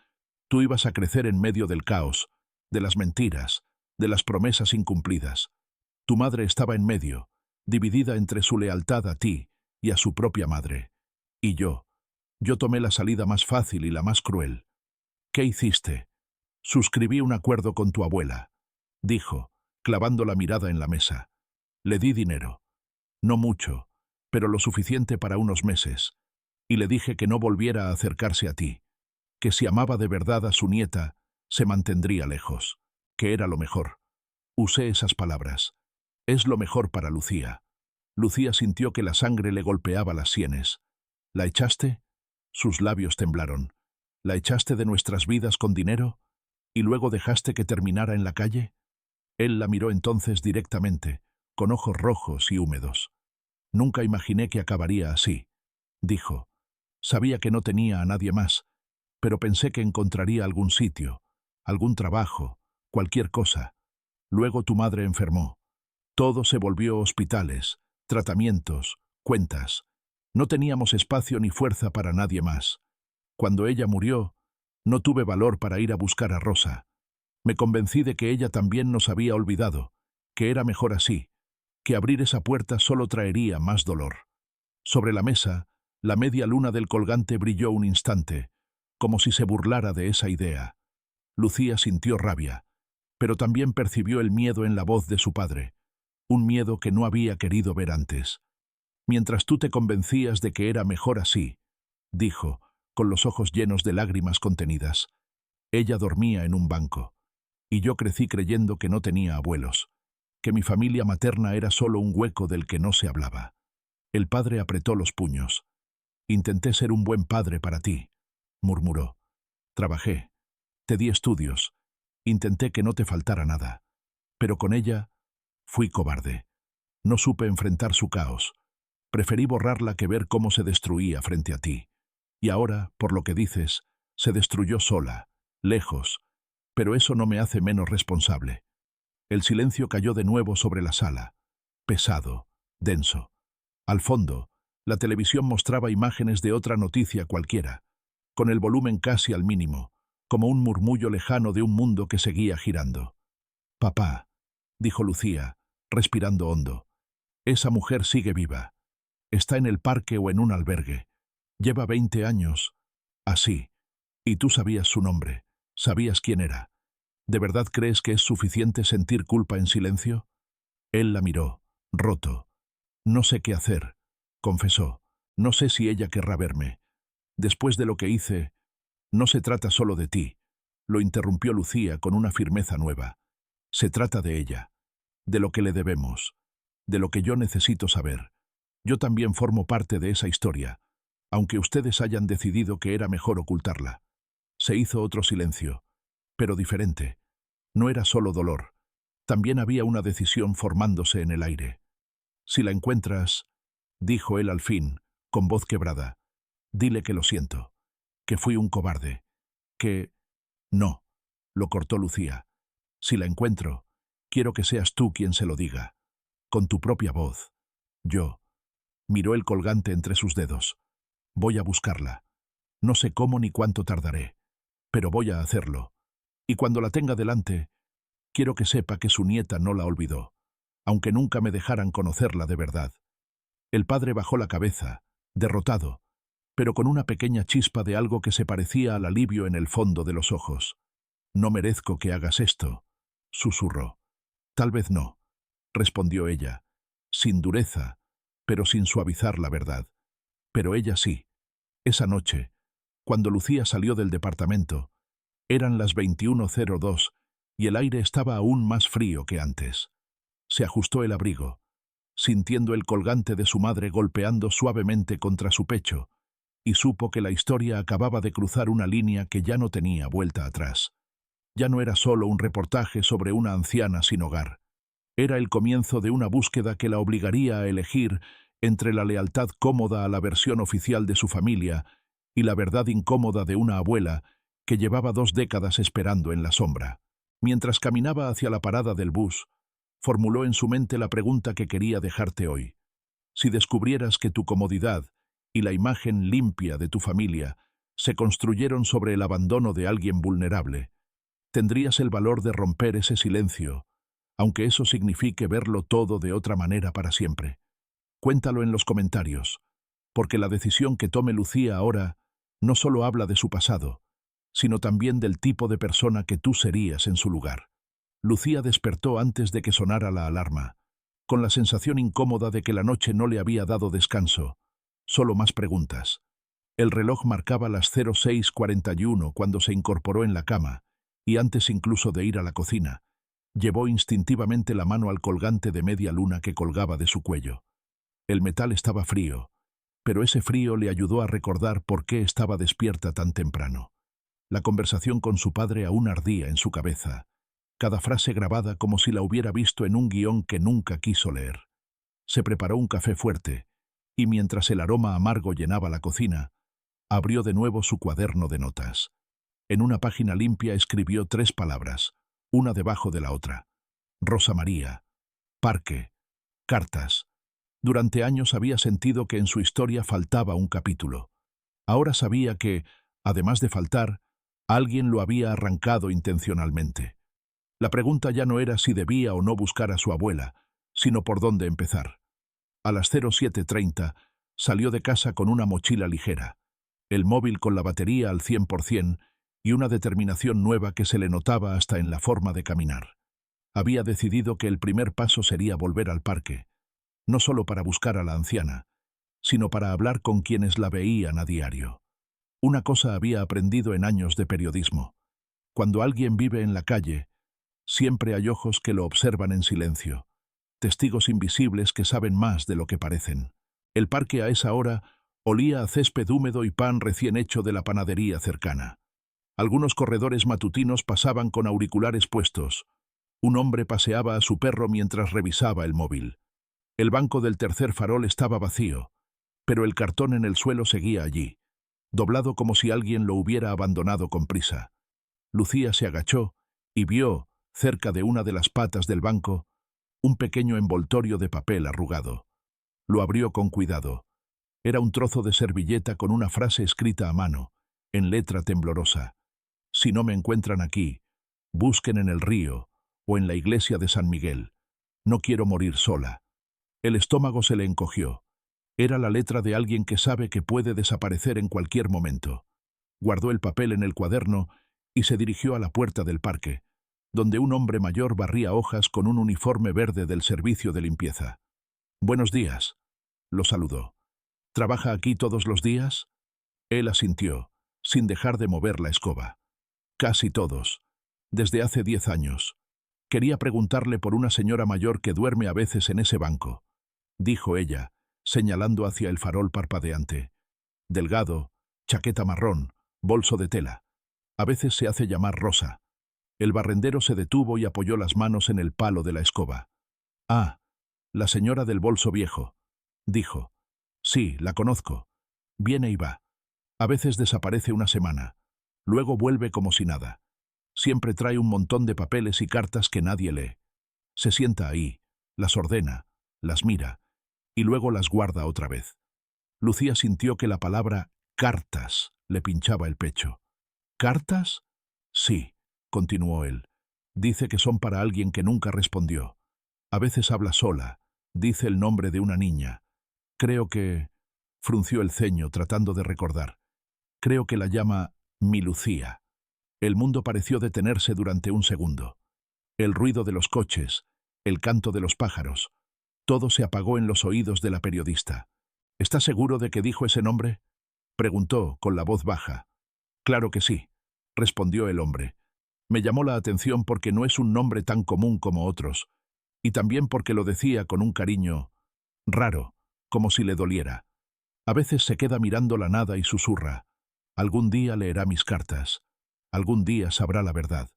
tú ibas a crecer en medio del caos, de las mentiras, de las promesas incumplidas. Tu madre estaba en medio, dividida entre su lealtad a ti y a su propia madre. Y yo tomé la salida más fácil y la más cruel. ¿Qué hiciste? Suscribí un acuerdo con tu abuela, dijo, clavando la mirada en la mesa. Le di dinero. No mucho, pero lo suficiente para unos meses. Y le dije que no volviera a acercarse a ti, que si amaba de verdad a su nieta, se mantendría lejos, que era lo mejor. Usé esas palabras. Es lo mejor para Lucía. Lucía sintió que la sangre le golpeaba las sienes. ¿La echaste? Sus labios temblaron. ¿La echaste de nuestras vidas con dinero? ¿Y luego dejaste que terminara en la calle? Él la miró entonces directamente, con ojos rojos y húmedos. Nunca imaginé que acabaría así, dijo. Sabía que no tenía a nadie más, pero pensé que encontraría algún sitio, algún trabajo, cualquier cosa. Luego tu madre enfermó. Todo se volvió hospitales, tratamientos, cuentas. No teníamos espacio ni fuerza para nadie más. Cuando ella murió, no tuve valor para ir a buscar a Rosa. Me convencí de que ella también nos había olvidado, que era mejor así, que abrir esa puerta solo traería más dolor. Sobre la mesa, la media luna del colgante brilló un instante, como si se burlara de esa idea. Lucía sintió rabia. pero también percibió el miedo en la voz de su padre, un miedo que no había querido ver antes. Mientras tú te convencías de que era mejor así, dijo, con los ojos llenos de lágrimas contenidas. Ella dormía en un banco, y yo crecí creyendo que no tenía abuelos, que mi familia materna era solo un hueco del que no se hablaba. El padre apretó los puños. Intenté ser un buen padre para ti, murmuró. Trabajé, te di estudios, intenté que no te faltara nada. Pero con ella, fui cobarde. No supe enfrentar su caos. Preferí borrarla que ver cómo se destruía frente a ti. Y ahora, por lo que dices, se destruyó sola, lejos, pero eso no me hace menos responsable. El silencio cayó de nuevo sobre la sala, pesado, denso. Al fondo, la televisión mostraba imágenes de otra noticia cualquiera, con el volumen casi al mínimo, como un murmullo lejano de un mundo que seguía girando. «Papá», dijo Lucía, respirando hondo, «esa mujer sigue viva. Está en el parque o en un albergue. Lleva 20 años. Así. Y tú sabías su nombre. Sabías quién era. ¿De verdad crees que es suficiente sentir culpa en silencio?» Él la miró, roto. «No sé qué hacer», confesó. «No sé si ella querrá verme. Después de lo que hice, no se trata solo de ti», lo interrumpió Lucía con una firmeza nueva. «Se trata de ella, de lo que le debemos, de lo que yo necesito saber. Yo también formo parte de esa historia, aunque ustedes hayan decidido que era mejor ocultarla». Se hizo otro silencio, pero diferente. No era solo dolor. También había una decisión formándose en el aire. «Si la encuentras», dijo él al fin, con voz quebrada, «dile que lo siento, que fui un cobarde, que...» «No», lo cortó Lucía. «Si la encuentro, quiero que seas tú quien se lo diga, con tu propia voz. Yo». Miró el colgante entre sus dedos. «Voy a buscarla. No sé cómo ni cuánto tardaré, pero voy a hacerlo. Y cuando la tenga delante, quiero que sepa que su nieta no la olvidó, aunque nunca me dejaran conocerla de verdad». El padre bajó la cabeza, derrotado, pero con una pequeña chispa de algo que se parecía al alivio en el fondo de los ojos. «No merezco que hagas esto», susurró. «Tal vez no», respondió ella, sin dureza, pero sin suavizar la verdad. Pero ella sí. Esa noche, cuando Lucía salió del departamento, eran las 21:02 y el aire estaba aún más frío que antes. Se ajustó el abrigo, sintiendo el colgante de su madre golpeando suavemente contra su pecho, y supo que la historia acababa de cruzar una línea que ya no tenía vuelta atrás. Ya no era solo un reportaje sobre una anciana sin hogar. Era el comienzo de una búsqueda que la obligaría a elegir entre la lealtad cómoda a la versión oficial de su familia y la verdad incómoda de una abuela que llevaba 2 décadas esperando en la sombra. Mientras caminaba hacia la parada del bus, formuló en su mente la pregunta que quería dejarte hoy. Si descubrieras que tu comodidad y la imagen limpia de tu familia se construyeron sobre el abandono de alguien vulnerable, ¿tendrías el valor de romper ese silencio, aunque eso signifique verlo todo de otra manera para siempre? Cuéntalo en los comentarios, porque la decisión que tome Lucía ahora no solo habla de su pasado, sino también del tipo de persona que tú serías en su lugar. Lucía despertó antes de que sonara la alarma, con la sensación incómoda de que la noche no le había dado descanso, solo más preguntas. El reloj marcaba las 06:41 cuando se incorporó en la cama, y antes incluso de ir a la cocina, llevó instintivamente la mano al colgante de media luna que colgaba de su cuello. El metal estaba frío, pero ese frío le ayudó a recordar por qué estaba despierta tan temprano. La conversación con su padre aún ardía en su cabeza, cada frase grabada como si la hubiera visto en un guión que nunca quiso leer. Se preparó un café fuerte, y mientras el aroma amargo llenaba la cocina, abrió de nuevo su cuaderno de notas. En una página limpia escribió 3 palabras, una debajo de la otra. Rosa María, parque, cartas. Durante años había sentido que en su historia faltaba un capítulo. Ahora sabía que, además de faltar, alguien lo había arrancado intencionalmente. La pregunta ya no era si debía o no buscar a su abuela, sino por dónde empezar. A las 07:30 salió de casa con una mochila ligera, el móvil con la batería al 100% y una determinación nueva que se le notaba hasta en la forma de caminar. Había decidido que el primer paso sería volver al parque, no solo para buscar a la anciana, sino para hablar con quienes la veían a diario. Una cosa había aprendido en años de periodismo. Cuando alguien vive en la calle, siempre hay ojos que lo observan en silencio, testigos invisibles que saben más de lo que parecen. El parque a esa hora olía a césped húmedo y pan recién hecho de la panadería cercana. Algunos corredores matutinos pasaban con auriculares puestos. Un hombre paseaba a su perro mientras revisaba el móvil. El banco del tercer farol estaba vacío, pero el cartón en el suelo seguía allí, doblado como si alguien lo hubiera abandonado con prisa. Lucía se agachó y vio, cerca de una de las patas del banco, un pequeño envoltorio de papel arrugado. Lo abrió con cuidado. Era un trozo de servilleta con una frase escrita a mano, en letra temblorosa. Si no me encuentran aquí, busquen en el río o en la iglesia de San Miguel. No quiero morir sola. El estómago se le encogió. Era la letra de alguien que sabe que puede desaparecer en cualquier momento. Guardó el papel en el cuaderno y se dirigió a la puerta del parque, donde un hombre mayor barría hojas con un uniforme verde del servicio de limpieza. «Buenos días», lo saludó. «¿Trabaja aquí todos los días?» Él asintió, sin dejar de mover la escoba. «Casi todos. Desde hace 10 años. Quería preguntarle por una señora mayor que duerme a veces en ese banco», dijo ella, señalando hacia el farol parpadeante. «Delgado, chaqueta marrón, bolso de tela. A veces se hace llamar Rosa». El barrendero se detuvo y apoyó las manos en el palo de la escoba. «Ah, la señora del bolso viejo», dijo. «Sí, la conozco. Viene y va. A veces desaparece una semana. Luego vuelve como si nada. Siempre trae un montón de papeles y cartas que nadie lee. Se sienta ahí, las ordena, las mira, y luego las guarda otra vez». Lucía sintió que la palabra «cartas» le pinchaba el pecho. «¿Cartas?» «Sí», continuó él. «Dice que son para alguien que nunca respondió. A veces habla sola, dice el nombre de una niña. Creo que...» frunció el ceño tratando de recordar. «Creo que la llama mi Lucía». El mundo pareció detenerse durante un segundo. El ruido de los coches, el canto de los pájaros, todo se apagó en los oídos de la periodista. «¿Está seguro de que dijo ese nombre?», preguntó con la voz baja. «Claro que sí», respondió el hombre. «Me llamó la atención porque no es un nombre tan común como otros, y también porque lo decía con un cariño raro, como si le doliera. A veces se queda mirando la nada y susurra: algún día leerá mis cartas, algún día sabrá la verdad».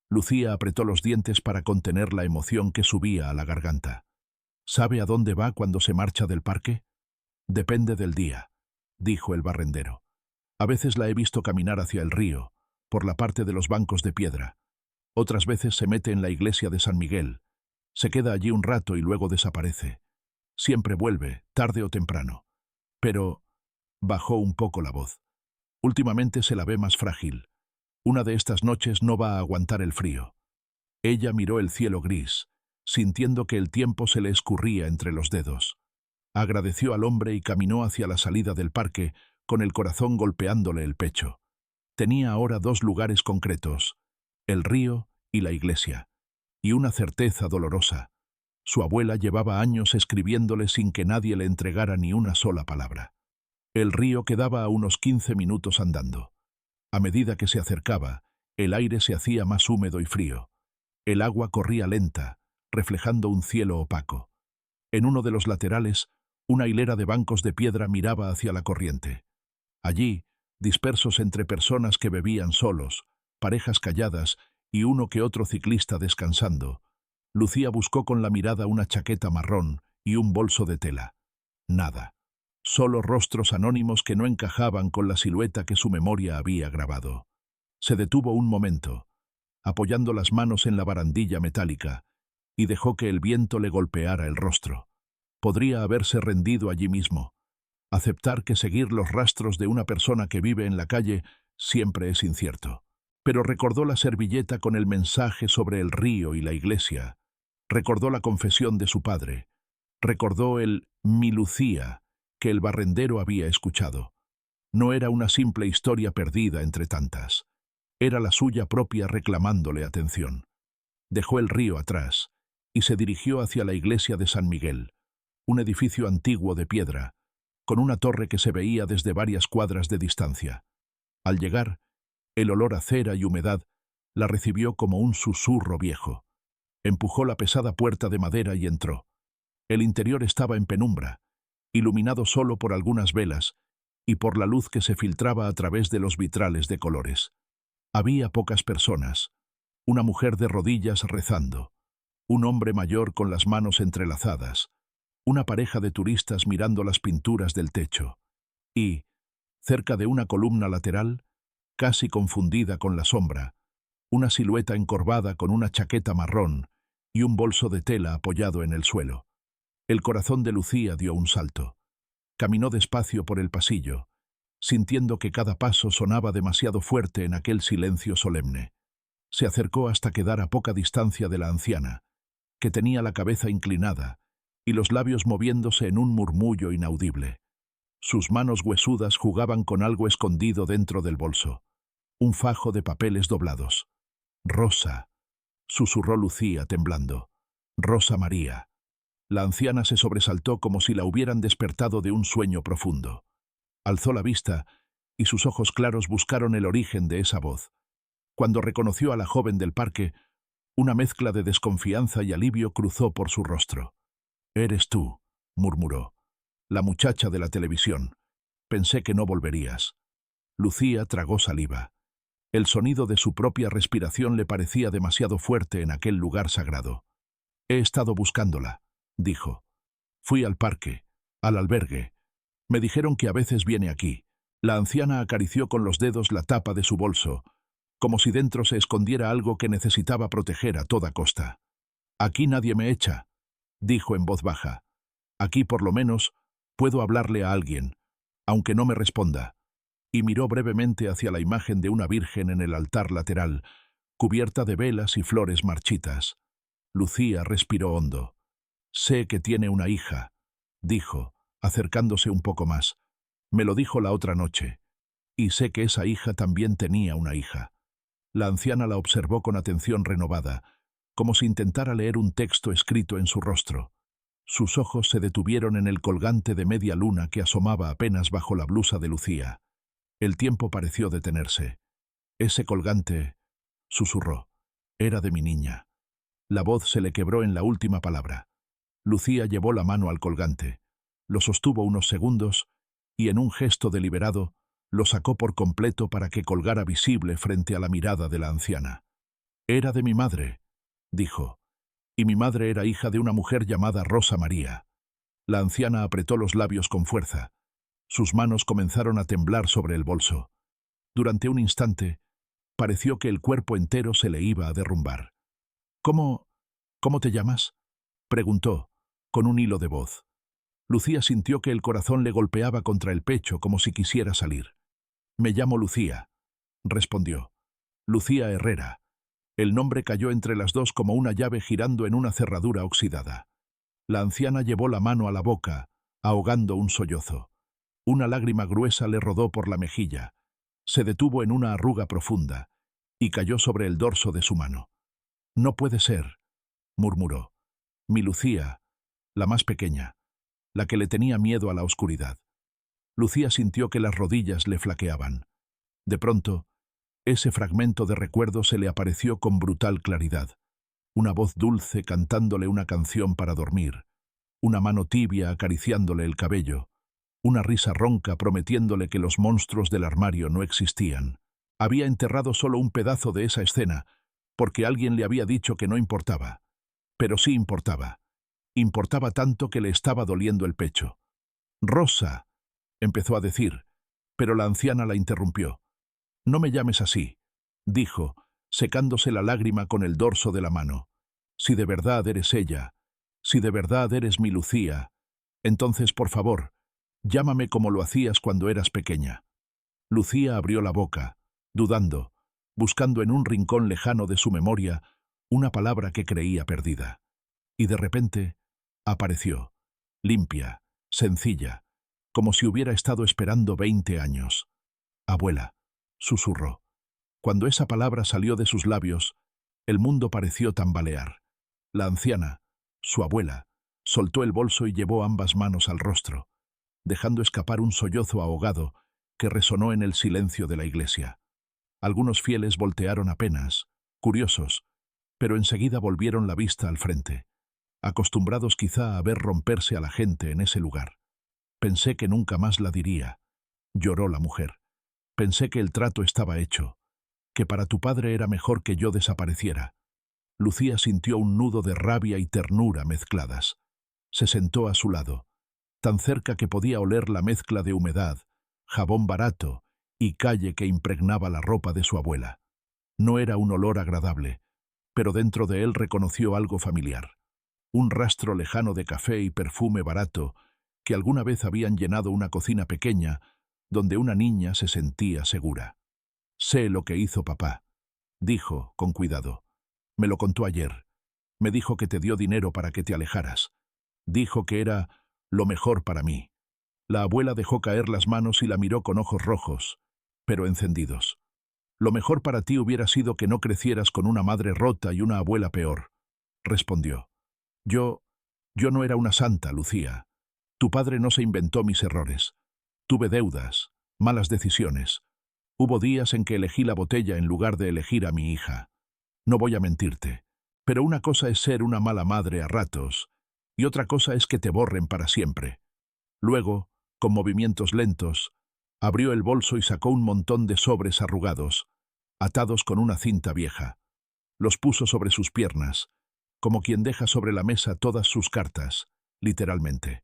Lucía apretó los dientes para contener la emoción que subía a la garganta. «¿Sabe a dónde va cuando se marcha del parque?» «Depende del día», dijo el barrendero. «A veces la he visto caminar hacia el río, por la parte de los bancos de piedra. Otras veces se mete en la iglesia de San Miguel. Se queda allí un rato y luego desaparece. Siempre vuelve, tarde o temprano. Pero...» bajó un poco la voz. «Últimamente se la ve más frágil. Una de estas noches no va a aguantar el frío». Ella miró el cielo gris, sintiendo que el tiempo se le escurría entre los dedos. Agradeció al hombre y caminó hacia la salida del parque, con el corazón golpeándole el pecho. Tenía ahora 2 lugares concretos, el río y la iglesia, y una certeza dolorosa. Su abuela llevaba años escribiéndole sin que nadie le entregara ni una sola palabra. El río quedaba a unos 15 minutos andando. A medida que se acercaba, el aire se hacía más húmedo y frío. El agua corría lenta, reflejando un cielo opaco. En uno de los laterales, una hilera de bancos de piedra miraba hacia la corriente. Allí, dispersos entre personas que bebían solos, parejas calladas y uno que otro ciclista descansando, Lucía buscó con la mirada una chaqueta marrón y un bolso de tela. Nada. Solo rostros anónimos que no encajaban con la silueta que su memoria había grabado. Se detuvo un momento, apoyando las manos en la barandilla metálica, y dejó que el viento le golpeara el rostro. Podría haberse rendido allí mismo. Aceptar que seguir los rastros de una persona que vive en la calle siempre es incierto. Pero recordó la servilleta con el mensaje sobre el río y la iglesia. Recordó la confesión de su padre. Recordó el «mi Lucía» que el barrendero había escuchado. No era una simple historia perdida entre tantas. Era la suya propia reclamándole atención. Dejó el río atrás y se dirigió hacia la iglesia de San Miguel, un edificio antiguo de piedra, con una torre que se veía desde varias cuadras de distancia. Al llegar, el olor a cera y humedad la recibió como un susurro viejo. Empujó la pesada puerta de madera y entró. El interior estaba en penumbra, iluminado solo por algunas velas y por la luz que se filtraba a través de los vitrales de colores. Había pocas personas, una mujer de rodillas rezando, un hombre mayor con las manos entrelazadas, una pareja de turistas mirando las pinturas del techo, y, cerca de una columna lateral, casi confundida con la sombra, una silueta encorvada con una chaqueta marrón y un bolso de tela apoyado en el suelo. El corazón de Lucía dio un salto. Caminó despacio por el pasillo, sintiendo que cada paso sonaba demasiado fuerte en aquel silencio solemne. Se acercó hasta quedar a poca distancia de la anciana, que tenía la cabeza inclinada y los labios moviéndose en un murmullo inaudible. Sus manos huesudas jugaban con algo escondido dentro del bolso, un fajo de papeles doblados. «Rosa», susurró Lucía temblando. «Rosa María». La anciana se sobresaltó como si la hubieran despertado de un sueño profundo. Alzó la vista y sus ojos claros buscaron el origen de esa voz. Cuando reconoció a la joven del parque, una mezcla de desconfianza y alivio cruzó por su rostro. «Eres tú», murmuró, «la muchacha de la televisión. Pensé que no volverías». Lucía tragó saliva. El sonido de su propia respiración le parecía demasiado fuerte en aquel lugar sagrado. «He estado buscándola», dijo. «Fui al parque, al albergue. Me dijeron que a veces viene aquí». La anciana acarició con los dedos la tapa de su bolso, como si dentro se escondiera algo que necesitaba proteger a toda costa. «Aquí nadie me echa», dijo en voz baja. «Aquí, por lo menos, puedo hablarle a alguien, aunque no me responda». Y miró brevemente hacia la imagen de una virgen en el altar lateral, cubierta de velas y flores marchitas. Lucía respiró hondo. «Sé que tiene una hija», dijo, acercándose un poco más. «Me lo dijo la otra noche. Y sé que esa hija también tenía una hija». La anciana la observó con atención renovada, como si intentara leer un texto escrito en su rostro. Sus ojos se detuvieron en el colgante de media luna que asomaba apenas bajo la blusa de Lucía. El tiempo pareció detenerse. «Ese colgante», susurró, «era de mi niña». La voz se le quebró en la última palabra. Lucía llevó la mano al colgante, lo sostuvo unos segundos y en un gesto deliberado lo sacó por completo para que colgara visible frente a la mirada de la anciana. «Era de mi madre», dijo, «y mi madre era hija de una mujer llamada Rosa María». La anciana apretó los labios con fuerza. Sus manos comenzaron a temblar sobre el bolso. Durante un instante, pareció que el cuerpo entero se le iba a derrumbar. «¿Cómo te llamas?», preguntó, con un hilo de voz. Lucía sintió que el corazón le golpeaba contra el pecho como si quisiera salir. «Me llamo Lucía», respondió. «Lucía Herrera». El nombre cayó entre las dos como una llave girando en una cerradura oxidada. La anciana llevó la mano a la boca, ahogando un sollozo. Una lágrima gruesa le rodó por la mejilla. Se detuvo en una arruga profunda y cayó sobre el dorso de su mano. «No puede ser», murmuró. «Mi Lucía, la más pequeña, la que le tenía miedo a la oscuridad». Lucía sintió que las rodillas le flaqueaban. De pronto, ese fragmento de recuerdo se le apareció con brutal claridad. Una voz dulce cantándole una canción para dormir, una mano tibia acariciándole el cabello, una risa ronca prometiéndole que los monstruos del armario no existían. Había enterrado solo un pedazo de esa escena, porque alguien le había dicho que no importaba. Pero sí importaba. Importaba tanto que le estaba doliendo el pecho. «Rosa», empezó a decir, pero la anciana la interrumpió. «No me llames así», dijo, secándose la lágrima con el dorso de la mano. «Si de verdad eres ella, si de verdad eres mi Lucía, entonces, por favor, llámame como lo hacías cuando eras pequeña». Lucía abrió la boca, dudando, buscando en un rincón lejano de su memoria una palabra que creía perdida. Y de repente apareció, limpia, sencilla, como si hubiera estado esperando 20 años. «Abuela», susurró. Cuando esa palabra salió de sus labios, el mundo pareció tambalear. La anciana, su abuela, soltó el bolso y llevó ambas manos al rostro, dejando escapar un sollozo ahogado que resonó en el silencio de la iglesia. Algunos fieles voltearon apenas, curiosos, pero enseguida volvieron la vista al frente, acostumbrados quizá a ver romperse a la gente en ese lugar. Pensé que nunca más la diría, lloró la mujer. Pensé que el trato estaba hecho, que para tu padre era mejor que yo desapareciera. Lucía sintió un nudo de rabia y ternura mezcladas. Se sentó a su lado, tan cerca que podía oler la mezcla de humedad, jabón barato y calle que impregnaba la ropa de su abuela. No era un olor agradable, pero dentro de él reconoció algo familiar. Un rastro lejano de café y perfume barato que alguna vez habían llenado una cocina pequeña donde una niña se sentía segura. Sé lo que hizo papá, dijo con cuidado. Me lo contó ayer. Me dijo que te dio dinero para que te alejaras. Dijo que era lo mejor para mí. La abuela dejó caer las manos y la miró con ojos rojos, pero encendidos. Lo mejor para ti hubiera sido que no crecieras con una madre rota y una abuela peor, respondió. Yo no era una santa, Lucía. Tu padre no se inventó mis errores. Tuve deudas, malas decisiones. Hubo días en que elegí la botella en lugar de elegir a mi hija. No voy a mentirte, pero una cosa es ser una mala madre a ratos, y otra cosa es que te borren para siempre. Luego, con movimientos lentos, abrió el bolso y sacó un montón de sobres arrugados, atados con una cinta vieja. Los puso sobre sus piernas, como quien deja sobre la mesa todas sus cartas, literalmente.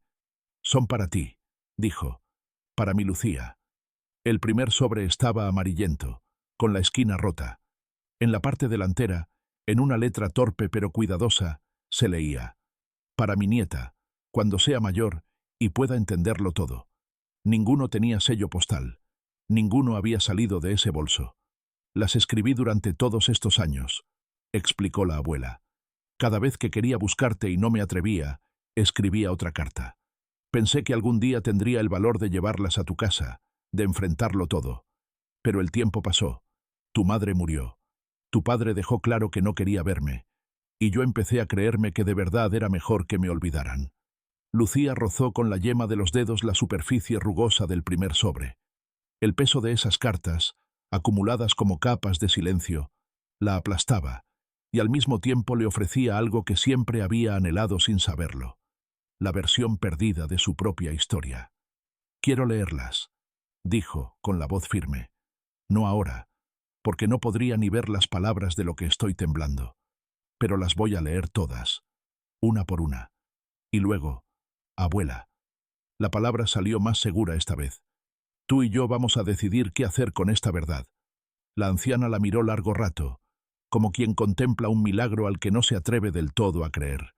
Son para ti, dijo, para mi Lucía. El primer sobre estaba amarillento, con la esquina rota. En la parte delantera, en una letra torpe pero cuidadosa, se leía: para mi nieta, cuando sea mayor y pueda entenderlo todo. Ninguno tenía sello postal. Ninguno había salido de ese bolso. Las escribí durante todos estos años, explicó la abuela. Cada vez que quería buscarte y no me atrevía, escribía otra carta. Pensé que algún día tendría el valor de llevarlas a tu casa, de enfrentarlo todo. Pero el tiempo pasó. Tu madre murió. Tu padre dejó claro que no quería verme, y yo empecé a creerme que de verdad era mejor que me olvidaran. Lucía rozó con la yema de los dedos la superficie rugosa del primer sobre. El peso de esas cartas, acumuladas como capas de silencio, la aplastaba, y al mismo tiempo le ofrecía algo que siempre había anhelado sin saberlo: la versión perdida de su propia historia. Quiero leerlas, dijo, con la voz firme. No ahora, porque no podría ni ver las palabras de lo que estoy temblando. Pero las voy a leer todas, una por una. Y luego, abuela. La palabra salió más segura esta vez. Tú y yo vamos a decidir qué hacer con esta verdad. La anciana la miró largo rato, como quien contempla un milagro al que no se atreve del todo a creer.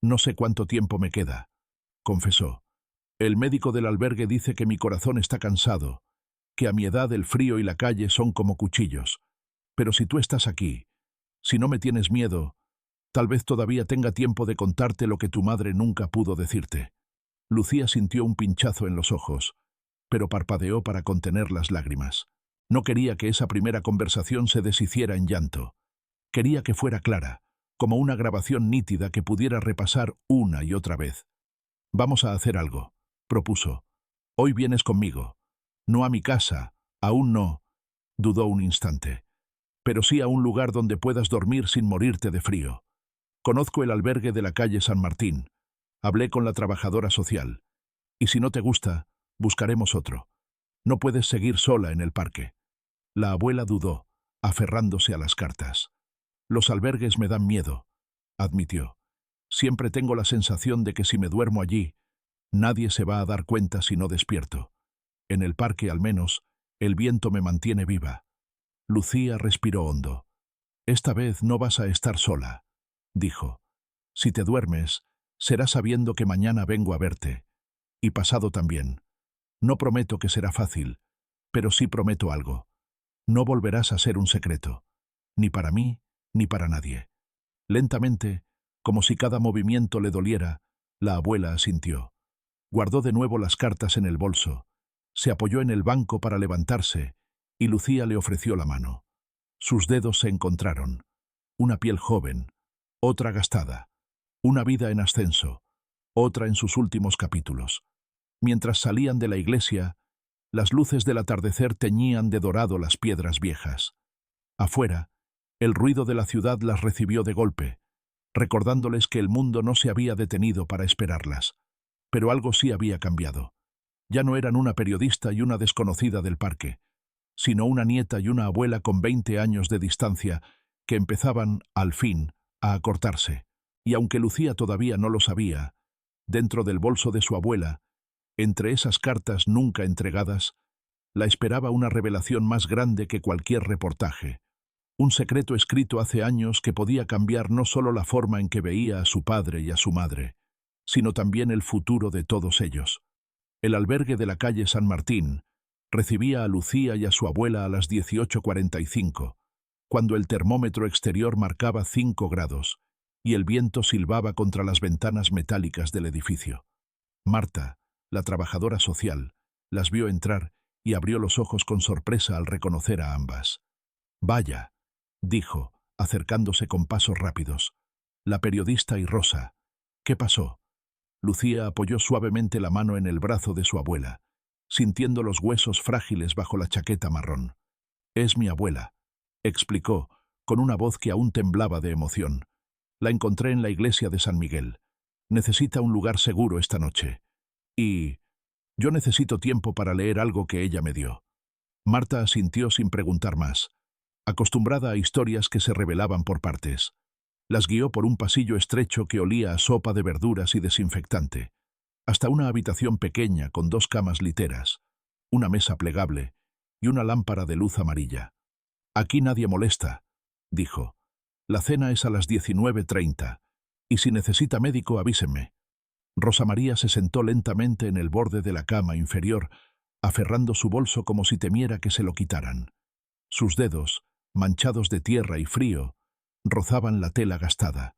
No sé cuánto tiempo me queda, confesó. El médico del albergue dice que mi corazón está cansado, que a mi edad el frío y la calle son como cuchillos. Pero si tú estás aquí, si no me tienes miedo, tal vez todavía tenga tiempo de contarte lo que tu madre nunca pudo decirte. Lucía sintió un pinchazo en los ojos, pero parpadeó para contener las lágrimas. No quería que esa primera conversación se deshiciera en llanto. Quería que fuera clara, como una grabación nítida que pudiera repasar una y otra vez. Vamos a hacer algo, propuso. Hoy vienes conmigo. No a mi casa, aún no, dudó un instante, pero sí a un lugar donde puedas dormir sin morirte de frío. Conozco el albergue de la calle San Martín. Hablé con la trabajadora social. Y si no te gusta, buscaremos otro. No puedes seguir sola en el parque. La abuela dudó, aferrándose a las cartas. Los albergues me dan miedo, admitió. Siempre tengo la sensación de que si me duermo allí, nadie se va a dar cuenta si no despierto. En el parque, al menos, el viento me mantiene viva. Lucía respiró hondo. Esta vez no vas a estar sola, dijo. Si te duermes, será sabiendo que mañana vengo a verte. Y pasado también. No prometo que será fácil, pero sí prometo algo. No volverás a ser un secreto, ni para mí, ni para nadie. Lentamente, como si cada movimiento le doliera, la abuela asintió. Guardó de nuevo las cartas en el bolso, se apoyó en el banco para levantarse, y Lucía le ofreció la mano. Sus dedos se encontraron. Una piel joven, otra gastada, una vida en ascenso, otra en sus últimos capítulos. Mientras salían de la iglesia, las luces del atardecer teñían de dorado las piedras viejas. Afuera, el ruido de la ciudad las recibió de golpe, recordándoles que el mundo no se había detenido para esperarlas. Pero algo sí había cambiado. Ya no eran una periodista y una desconocida del parque, sino una nieta y una abuela con 20 años de distancia que empezaban, al fin, a acortarse. Y aunque Lucía todavía no lo sabía, dentro del bolso de su abuela, entre esas cartas nunca entregadas, la esperaba una revelación más grande que cualquier reportaje. Un secreto escrito hace años que podía cambiar no solo la forma en que veía a su padre y a su madre, sino también el futuro de todos ellos. El albergue de la calle San Martín recibía a Lucía y a su abuela a las 18:45, cuando el termómetro exterior marcaba 5 grados y el viento silbaba contra las ventanas metálicas del edificio. Marta, la trabajadora social, las vio entrar y abrió los ojos con sorpresa al reconocer a ambas. «Vaya», dijo, acercándose con pasos rápidos. «La periodista y Rosa. ¿Qué pasó?» Lucía apoyó suavemente la mano en el brazo de su abuela, sintiendo los huesos frágiles bajo la chaqueta marrón. «Es mi abuela», explicó, con una voz que aún temblaba de emoción. «La encontré en la iglesia de San Miguel. Necesita un lugar seguro esta noche. Y yo necesito tiempo para leer algo que ella me dio». Marta asintió sin preguntar más, acostumbrada a historias que se revelaban por partes. Las guió por un pasillo estrecho que olía a sopa de verduras y desinfectante, hasta una habitación pequeña con 2 camas literas, una mesa plegable y una lámpara de luz amarilla. «Aquí nadie molesta», dijo. «La cena es a las 19:30, y si necesita médico avísenme». Rosa María se sentó lentamente en el borde de la cama inferior, aferrando su bolso como si temiera que se lo quitaran. Sus dedos, manchados de tierra y frío, rozaban la tela gastada.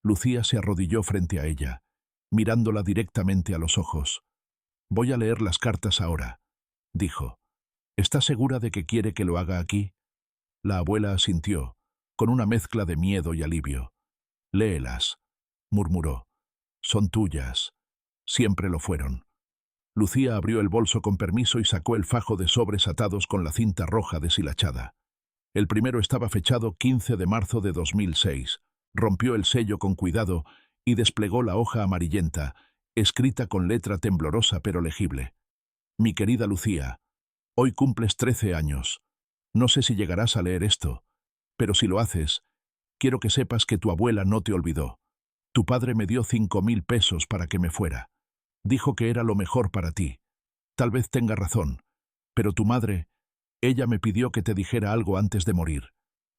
Lucía se arrodilló frente a ella, mirándola directamente a los ojos. «Voy a leer las cartas ahora», dijo. «¿Está segura de que quiere que lo haga aquí?» La abuela asintió, con una mezcla de miedo y alivio. «Léelas», murmuró. «Son tuyas. Siempre lo fueron». Lucía abrió el bolso con permiso y sacó el fajo de sobres atados con la cinta roja deshilachada. El primero estaba fechado 15 de marzo de 2006. Rompió el sello con cuidado y desplegó la hoja amarillenta, escrita con letra temblorosa pero legible. «Mi querida Lucía, hoy cumples 13 años. No sé si llegarás a leer esto, pero si lo haces, quiero que sepas que tu abuela no te olvidó. Tu padre me dio 5.000 pesos para que me fuera. Dijo que era lo mejor para ti. Tal vez tenga razón, pero tu madre, ella me pidió que te dijera algo antes de morir.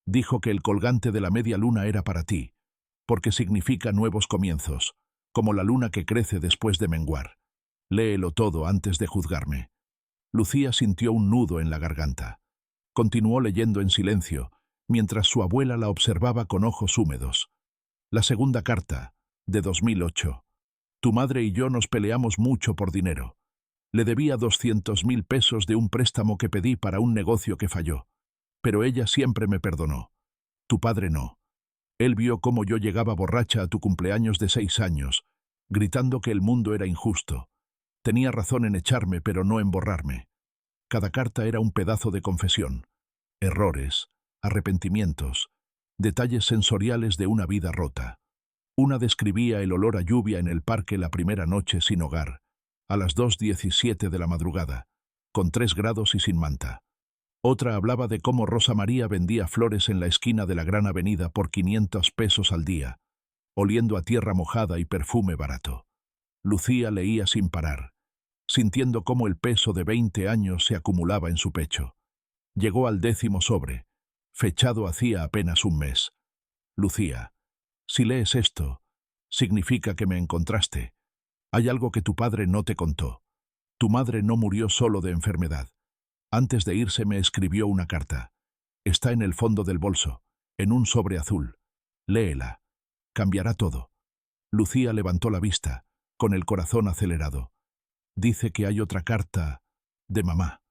Dijo que el colgante de la media luna era para ti, porque significa nuevos comienzos, como la luna que crece después de menguar. Léelo todo antes de juzgarme». Lucía sintió un nudo en la garganta. Continuó leyendo en silencio, mientras su abuela la observaba con ojos húmedos. La segunda carta, de 2008. «Tu madre y yo nos peleamos mucho por dinero. Le debía 200.000 pesos de un préstamo que pedí para un negocio que falló. Pero ella siempre me perdonó. Tu padre no. Él vio cómo yo llegaba borracha a tu cumpleaños de 6 años, gritando que el mundo era injusto. Tenía razón en echarme, pero no en borrarme. Cada carta era un pedazo de confesión. Errores, arrepentimientos, detalles sensoriales de una vida rota. Una describía el olor a lluvia en el parque la primera noche sin hogar, a las 2:17 de la madrugada, con 3 grados y sin manta. Otra hablaba de cómo Rosa María vendía flores en la esquina de la gran avenida por 500 pesos al día, oliendo a tierra mojada y perfume barato. Lucía leía sin parar, sintiendo cómo el peso de 20 años se acumulaba en su pecho. Llegó al 10º sobre, fechado hacía apenas un mes. «Lucía, si lees esto, significa que me encontraste. Hay algo que tu padre no te contó. Tu madre no murió solo de enfermedad. Antes de irse me escribió una carta. Está en el fondo del bolso, en un sobre azul. Léela. Cambiará todo». Lucía levantó la vista, con el corazón acelerado. «Dice que hay otra carta de mamá»,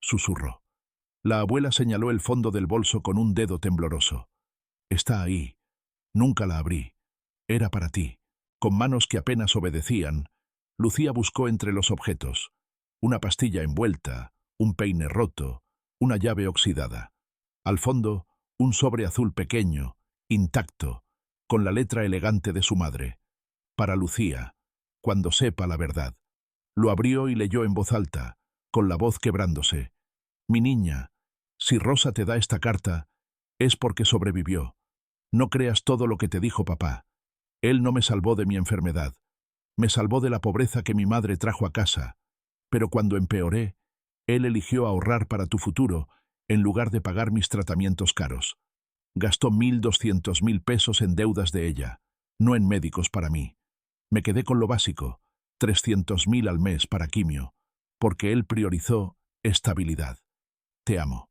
susurró. La abuela señaló el fondo del bolso con un dedo tembloroso. Está ahí. Nunca la abrí. Era para ti. Con manos que apenas obedecían, Lucía buscó entre los objetos. Una pastilla envuelta, un peine roto, una llave oxidada. Al fondo, un sobre azul pequeño, intacto, con la letra elegante de su madre. Para Lucía, cuando sepa la verdad. Lo abrió y leyó en voz alta, con la voz quebrándose. Mi niña, si Rosa te da esta carta, es porque sobrevivió. No creas todo lo que te dijo papá. Él no me salvó de mi enfermedad. Me salvó de la pobreza que mi madre trajo a casa. Pero cuando empeoré, él eligió ahorrar para tu futuro, en lugar de pagar mis tratamientos caros. Gastó 1.200.000 pesos en deudas de ella, no en médicos para mí. Me quedé con lo básico, 300.000 al mes para quimio, porque él priorizó estabilidad. Te amo.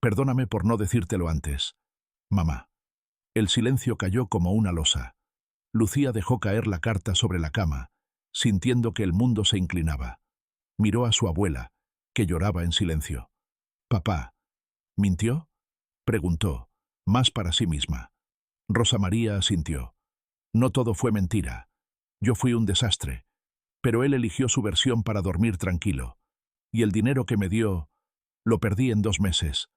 Perdóname por no decírtelo antes. Mamá. El silencio cayó como una losa. Lucía dejó caer la carta sobre la cama, sintiendo que el mundo se inclinaba. Miró a su abuela, que lloraba en silencio. «Papá, ¿mintió?», preguntó, más para sí misma. Rosa María asintió. «No todo fue mentira. Yo fui un desastre, pero él eligió su versión para dormir tranquilo. Y el dinero que me dio, lo perdí en 2 meses.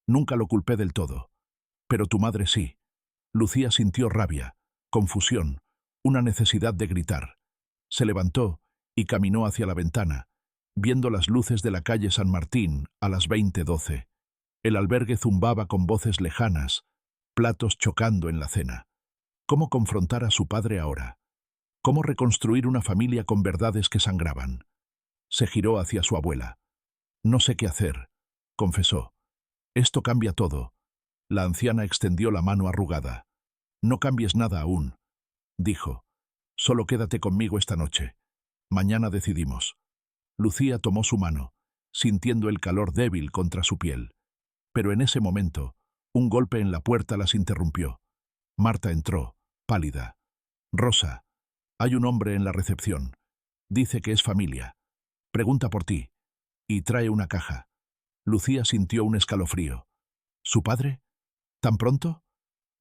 Nunca lo culpé del todo. Pero tu madre sí». Lucía sintió rabia, confusión, una necesidad de gritar. Se levantó y caminó hacia la ventana, viendo las luces de la calle San Martín a las 20:12. El albergue zumbaba con voces lejanas, platos chocando en la cena. ¿Cómo confrontar a su padre ahora? ¿Cómo reconstruir una familia con verdades que sangraban? Se giró hacia su abuela. «No sé qué hacer», confesó. «Esto cambia todo». La anciana extendió la mano arrugada. «No cambies nada aún», dijo. «Solo quédate conmigo esta noche. Mañana decidimos». Lucía tomó su mano, sintiendo el calor débil contra su piel. Pero en ese momento, un golpe en la puerta las interrumpió. Marta entró, pálida. «Rosa, hay un hombre en la recepción. Dice que es familia. Pregunta por ti. Y trae una caja». Lucía sintió un escalofrío. ¿Su padre? ¿Tan pronto?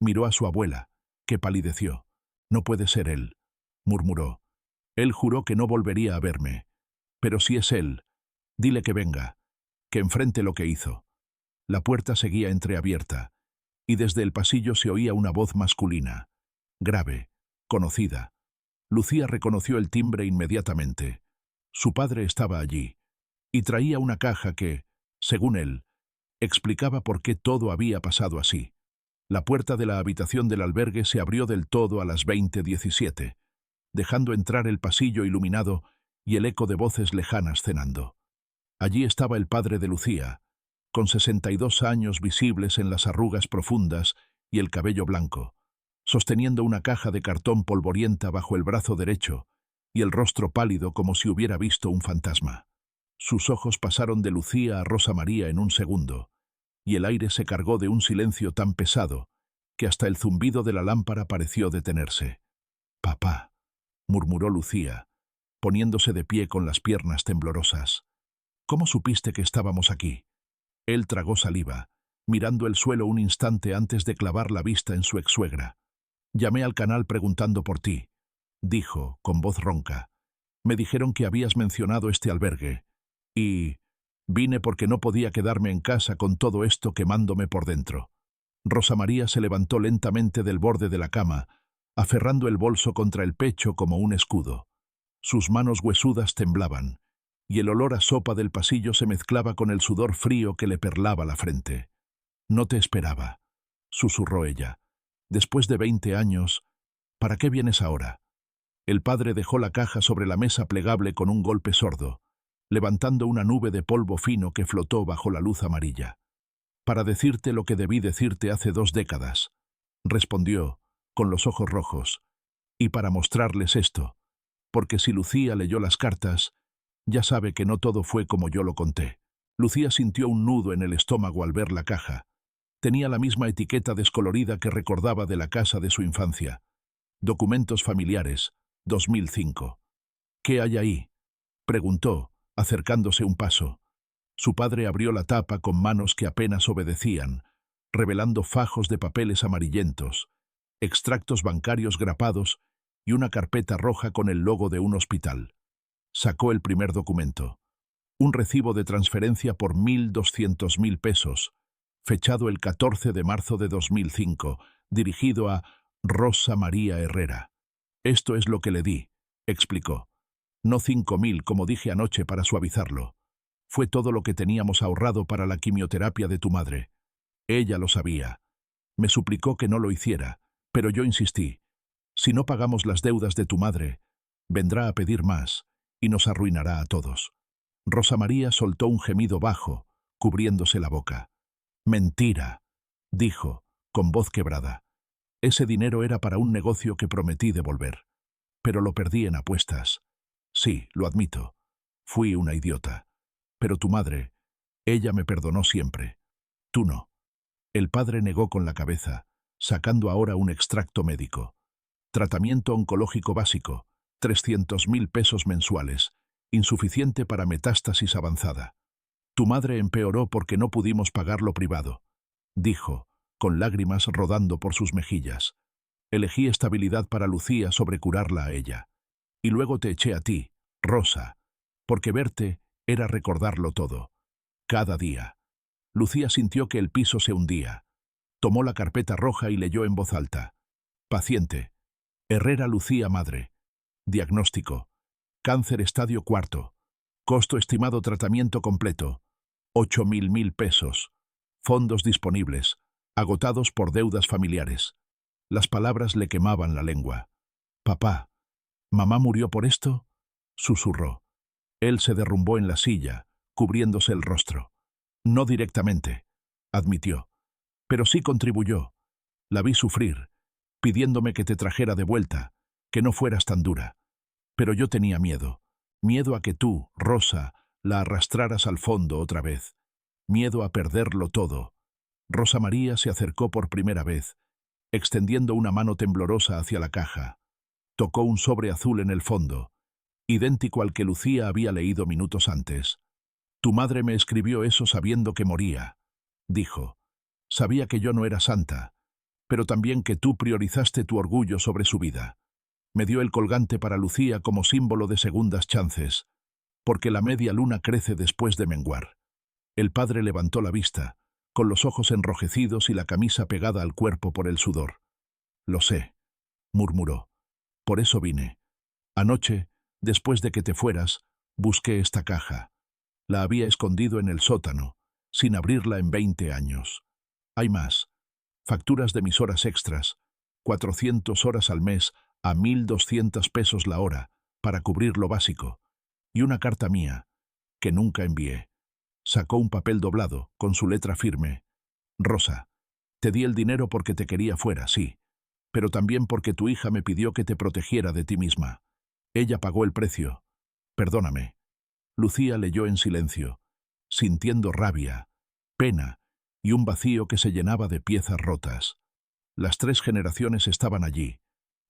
Miró a su abuela, que palideció. «No puede ser él», murmuró. «Él juró que no volvería a verme. Pero si es él, dile que venga, que enfrente lo que hizo». La puerta seguía entreabierta, y desde el pasillo se oía una voz masculina, grave, conocida. Lucía reconoció el timbre inmediatamente. Su padre estaba allí, y traía una caja que, según él, explicaba por qué todo había pasado así. La puerta de la habitación del albergue se abrió del todo a las 20:17, dejando entrar el pasillo iluminado y el eco de voces lejanas cenando. Allí estaba el padre de Lucía, con 62 años visibles en las arrugas profundas y el cabello blanco, sosteniendo una caja de cartón polvorienta bajo el brazo derecho y el rostro pálido como si hubiera visto un fantasma. Sus ojos pasaron de Lucía a Rosa María en un segundo, y el aire se cargó de un silencio tan pesado que hasta el zumbido de la lámpara pareció detenerse. «Papá», murmuró Lucía, poniéndose de pie con las piernas temblorosas. «¿Cómo supiste que estábamos aquí?». Él tragó saliva, mirando el suelo un instante antes de clavar la vista en su exsuegra. «Llamé al canal preguntando por ti», dijo, con voz ronca. «Me dijeron que habías mencionado este albergue. Y vine porque no podía quedarme en casa con todo esto quemándome por dentro». Rosa María se levantó lentamente del borde de la cama, aferrando el bolso contra el pecho como un escudo. Sus manos huesudas temblaban, y el olor a sopa del pasillo se mezclaba con el sudor frío que le perlaba la frente. «No te esperaba», susurró ella. «Después de 20 años, ¿para qué vienes ahora?». El padre dejó la caja sobre la mesa plegable con un golpe sordo, levantando una nube de polvo fino que flotó bajo la luz amarilla. «Para decirte lo que debí decirte hace 2 décadas», respondió, con los ojos rojos, «y para mostrarles esto, porque si Lucía leyó las cartas, ya sabe que no todo fue como yo lo conté». Lucía sintió un nudo en el estómago al ver la caja. Tenía la misma etiqueta descolorida que recordaba de la casa de su infancia. «Documentos familiares, 2005». «¿Qué hay ahí?», preguntó, acercándose un paso. Su padre abrió la tapa con manos que apenas obedecían, revelando fajos de papeles amarillentos, extractos bancarios grapados y una carpeta roja con el logo de un hospital. Sacó el primer documento. Un recibo de transferencia por 1.200.000 pesos, fechado el 14 de marzo de 2005, dirigido a Rosa María Herrera. Esto es lo que le di, explicó. No 5.000, como dije anoche para suavizarlo. Fue todo lo que teníamos ahorrado para la quimioterapia de tu madre. Ella lo sabía. Me suplicó que no lo hiciera, pero yo insistí. Si no pagamos las deudas de tu madre, vendrá a pedir más y nos arruinará a todos. Rosa María soltó un gemido bajo, cubriéndose la boca. Mentira, dijo, con voz quebrada. Ese dinero era para un negocio que prometí devolver. Pero lo perdí en apuestas. Sí, lo admito. Fui una idiota. Pero tu madre, ella me perdonó siempre. Tú no. El padre negó con la cabeza, sacando ahora un extracto médico. Tratamiento oncológico básico, 300.000 pesos mensuales, insuficiente para metástasis avanzada. Tu madre empeoró porque no pudimos pagar lo privado, dijo, con lágrimas rodando por sus mejillas. Elegí estabilidad para Lucía sobre curarla a ella. Y luego te eché a ti, Rosa, porque verte era recordarlo todo. Cada día. Lucía sintió que el piso se hundía. Tomó la carpeta roja y leyó en voz alta. Paciente. Herrera Lucía madre. Diagnóstico. Cáncer estadio 4. Costo estimado tratamiento completo. 8.000 pesos. Fondos disponibles. Agotados por deudas familiares. Las palabras le quemaban la lengua. Papá. ¿Mamá murió por esto? Susurró. Él se derrumbó en la silla, cubriéndose el rostro. No directamente, admitió. Pero sí contribuyó. La vi sufrir, pidiéndome que te trajera de vuelta, que no fueras tan dura. Pero yo tenía miedo. Miedo a que tú, Rosa, la arrastraras al fondo otra vez. Miedo a perderlo todo. Rosa María se acercó por primera vez, extendiendo una mano temblorosa hacia la caja. Tocó un sobre azul en el fondo, idéntico al que Lucía había leído minutos antes. Tu madre me escribió eso sabiendo que moría, dijo. Sabía que yo no era santa, pero también que tú priorizaste tu orgullo sobre su vida. Me dio el colgante para Lucía como símbolo de segundas chances, porque la media luna crece después de menguar. El padre levantó la vista, con los ojos enrojecidos y la camisa pegada al cuerpo por el sudor. Lo sé, murmuró. Por eso vine. Anoche, después de que te fueras, busqué esta caja. La había escondido en el sótano, sin abrirla en 20 años. Hay más. Facturas de mis horas extras, 400 horas al mes a 1.200 pesos la hora, para cubrir lo básico. Y una carta mía, que nunca envié. Sacó un papel doblado, con su letra firme. Rosa, te di el dinero porque te quería fuera, sí, pero también porque tu hija me pidió que te protegiera de ti misma. Ella pagó el precio. Perdóname. Lucía leyó en silencio, sintiendo rabia, pena y un vacío que se llenaba de piezas rotas. Las 3 generaciones estaban allí,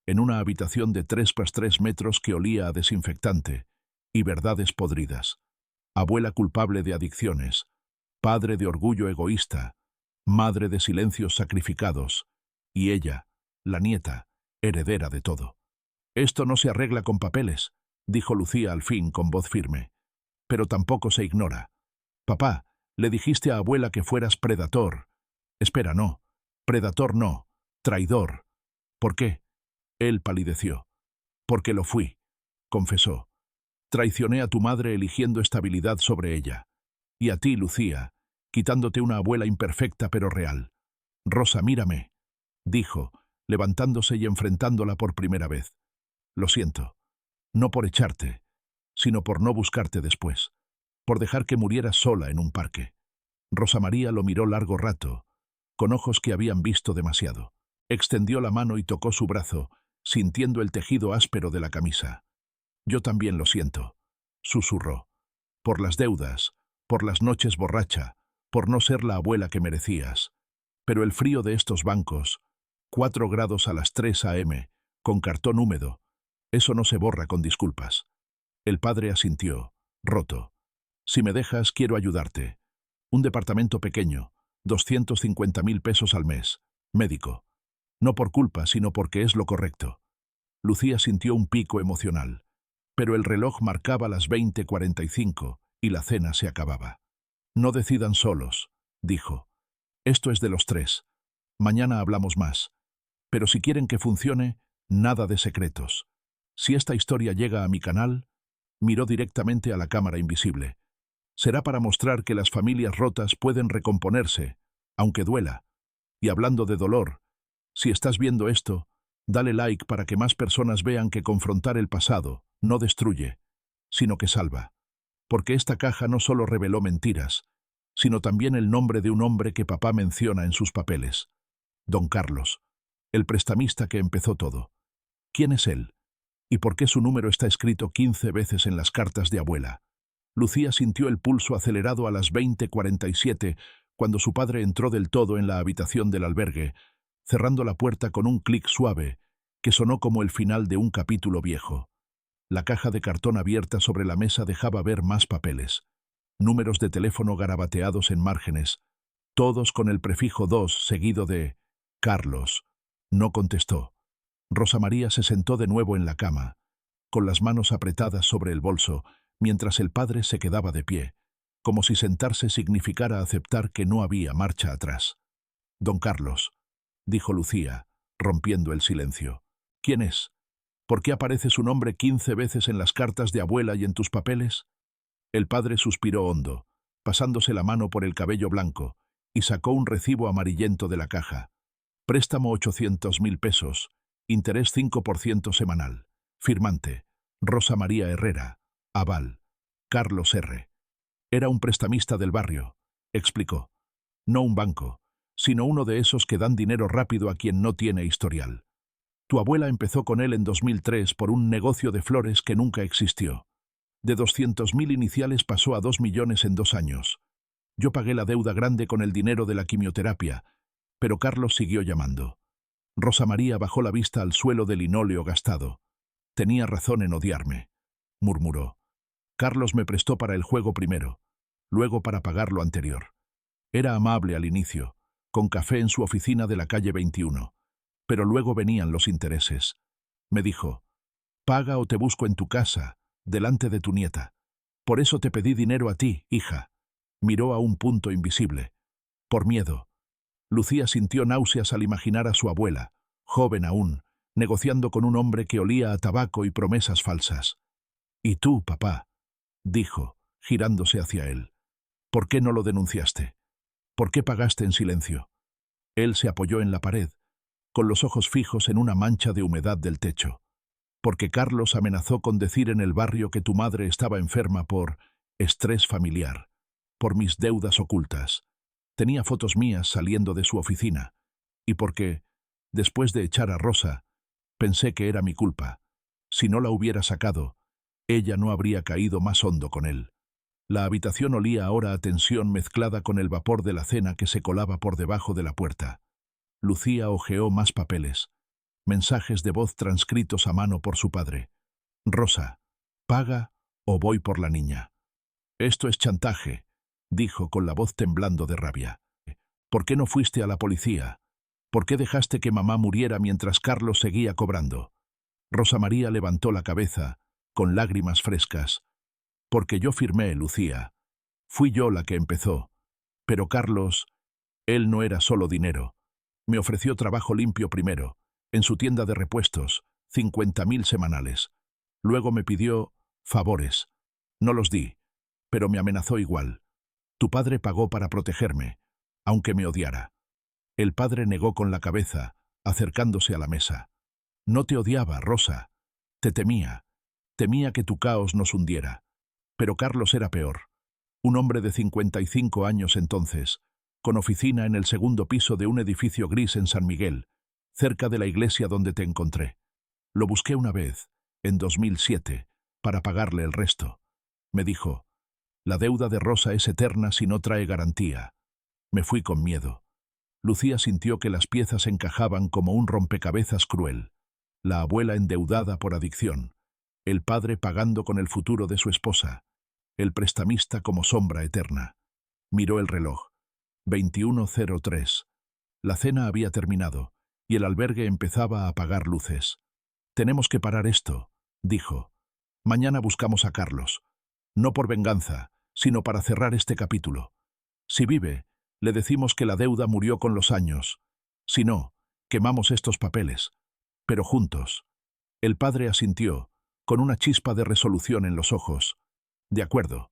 en una habitación de 3 x 3 metros que olía a desinfectante y verdades podridas. Abuela culpable de adicciones, padre de orgullo egoísta, madre de silencios sacrificados, y ella, la nieta, heredera de todo. Esto no se arregla con papeles, dijo Lucía al fin con voz firme. Pero tampoco se ignora. Papá, le dijiste a abuela que fueras predator. Espera, no. Predator no. Traidor. ¿Por qué? Él palideció. Porque lo fui, confesó. Traicioné a tu madre eligiendo estabilidad sobre ella. Y a ti, Lucía, quitándote una abuela imperfecta pero real. Rosa, mírame, dijo, levantándose y enfrentándola por primera vez. Lo siento. No por echarte, sino por no buscarte después. Por dejar que murieras sola en un parque. Rosa María lo miró largo rato, con ojos que habían visto demasiado. Extendió la mano y tocó su brazo, sintiendo el tejido áspero de la camisa. Yo también lo siento, susurró. Por las deudas, por las noches borracha, por no ser la abuela que merecías. Pero el frío de estos bancos, 4 grados a las 3 a.m., con cartón húmedo, eso no se borra con disculpas. El padre asintió, roto. Si me dejas, quiero ayudarte. Un departamento pequeño, 250.000 pesos al mes. Médico. No por culpa, sino porque es lo correcto. Lucía sintió un pico emocional. Pero el reloj marcaba las 20:45 y la cena se acababa. No decidan solos, dijo. Esto es de los tres. Mañana hablamos más. Pero si quieren que funcione, nada de secretos. Si esta historia llega a mi canal, miró directamente a la cámara invisible. Será para mostrar que las familias rotas pueden recomponerse, aunque duela. Y hablando de dolor, si estás viendo esto, dale like para que más personas vean que confrontar el pasado no destruye, sino que salva. Porque esta caja no solo reveló mentiras, sino también el nombre de un hombre que papá menciona en sus papeles. Don Carlos, el prestamista que empezó todo. ¿Quién es él? ¿Y por qué su número está escrito 15 veces en las cartas de abuela? Lucía sintió el pulso acelerado a las 20:47 cuando su padre entró del todo en la habitación del albergue, cerrando la puerta con un clic suave que sonó como el final de un capítulo viejo. La caja de cartón abierta sobre la mesa dejaba ver más papeles. Números de teléfono garabateados en márgenes, todos con el prefijo 2 seguido de Carlos. No contestó. Rosa María se sentó de nuevo en la cama, con las manos apretadas sobre el bolso, mientras el padre se quedaba de pie, como si sentarse significara aceptar que no había marcha atrás. Don Carlos, dijo Lucía, rompiendo el silencio. ¿Quién es? ¿Por qué aparece su nombre 15 veces en las cartas de abuela y en tus papeles? El padre suspiró hondo, pasándose la mano por el cabello blanco, y sacó un recibo amarillento de la caja. Préstamo 800.000 pesos, interés 5% semanal. Firmante, Rosa María Herrera. Aval, Carlos R. Era un prestamista del barrio, explicó. No un banco, sino uno de esos que dan dinero rápido a quien no tiene historial. Tu abuela empezó con él en 2003 por un negocio de flores que nunca existió. De 200.000 iniciales pasó a 2 millones en 2 años. Yo pagué la deuda grande con el dinero de la quimioterapia, pero Carlos siguió llamando. Rosa María bajó la vista al suelo de linóleo gastado. Tenía razón en odiarme, murmuró. Carlos me prestó para el juego primero, luego para pagar lo anterior. Era amable al inicio, con café en su oficina de la calle 21, pero luego venían los intereses. Me dijo, paga o te busco en tu casa, delante de tu nieta. Por eso te pedí dinero a ti, hija. Miró a un punto invisible. Por miedo. Lucía sintió náuseas al imaginar a su abuela, joven aún, negociando con un hombre que olía a tabaco y promesas falsas. ¿Y tú, papá?, dijo, girándose hacia él. ¿Por qué no lo denunciaste? ¿Por qué pagaste en silencio? Él se apoyó en la pared, con los ojos fijos en una mancha de humedad del techo. Porque Carlos amenazó con decir en el barrio que tu madre estaba enferma por estrés familiar, por mis deudas ocultas. Tenía fotos mías saliendo de su oficina. Y porque, después de echar a Rosa, pensé que era mi culpa. Si no la hubiera sacado, ella no habría caído más hondo con él. La habitación olía ahora a tensión mezclada con el vapor de la cena que se colaba por debajo de la puerta. Lucía hojeó más papeles, mensajes de voz transcritos a mano por su padre. Rosa, paga o voy por la niña. Esto es chantaje, dijo con la voz temblando de rabia. ¿Por qué no fuiste a la policía? ¿Por qué dejaste que mamá muriera mientras Carlos seguía cobrando? Rosa María levantó la cabeza, con lágrimas frescas. Porque yo firmé, Lucía. Fui yo la que empezó. Pero Carlos, él no era solo dinero. Me ofreció trabajo limpio primero, en su tienda de repuestos, 50.000 semanales. Luego me pidió favores. No los di, pero me amenazó igual. Tu padre pagó para protegerme, aunque me odiara. El padre negó con la cabeza, acercándose a la mesa. No te odiaba, Rosa. Te temía. Temía que tu caos nos hundiera. Pero Carlos era peor. Un hombre de 55 años entonces, con oficina en el segundo piso de un edificio gris en San Miguel, cerca de la iglesia donde te encontré. Lo busqué una vez, en 2007, para pagarle el resto. Me dijo, la deuda de Rosa es eterna si no trae garantía. Me fui con miedo. Lucía sintió que las piezas encajaban como un rompecabezas cruel. La abuela endeudada por adicción. El padre pagando con el futuro de su esposa. el prestamista como sombra eterna. Miró el reloj. 21:03. La cena había terminado, y el albergue empezaba a apagar luces. «Tenemos que parar esto», dijo. «Mañana buscamos a Carlos. No por venganza, sino para cerrar este capítulo. Si vive, le decimos que la deuda murió con los años. Si no, quemamos estos papeles. Pero juntos». El padre asintió, con una chispa de resolución en los ojos. «De acuerdo.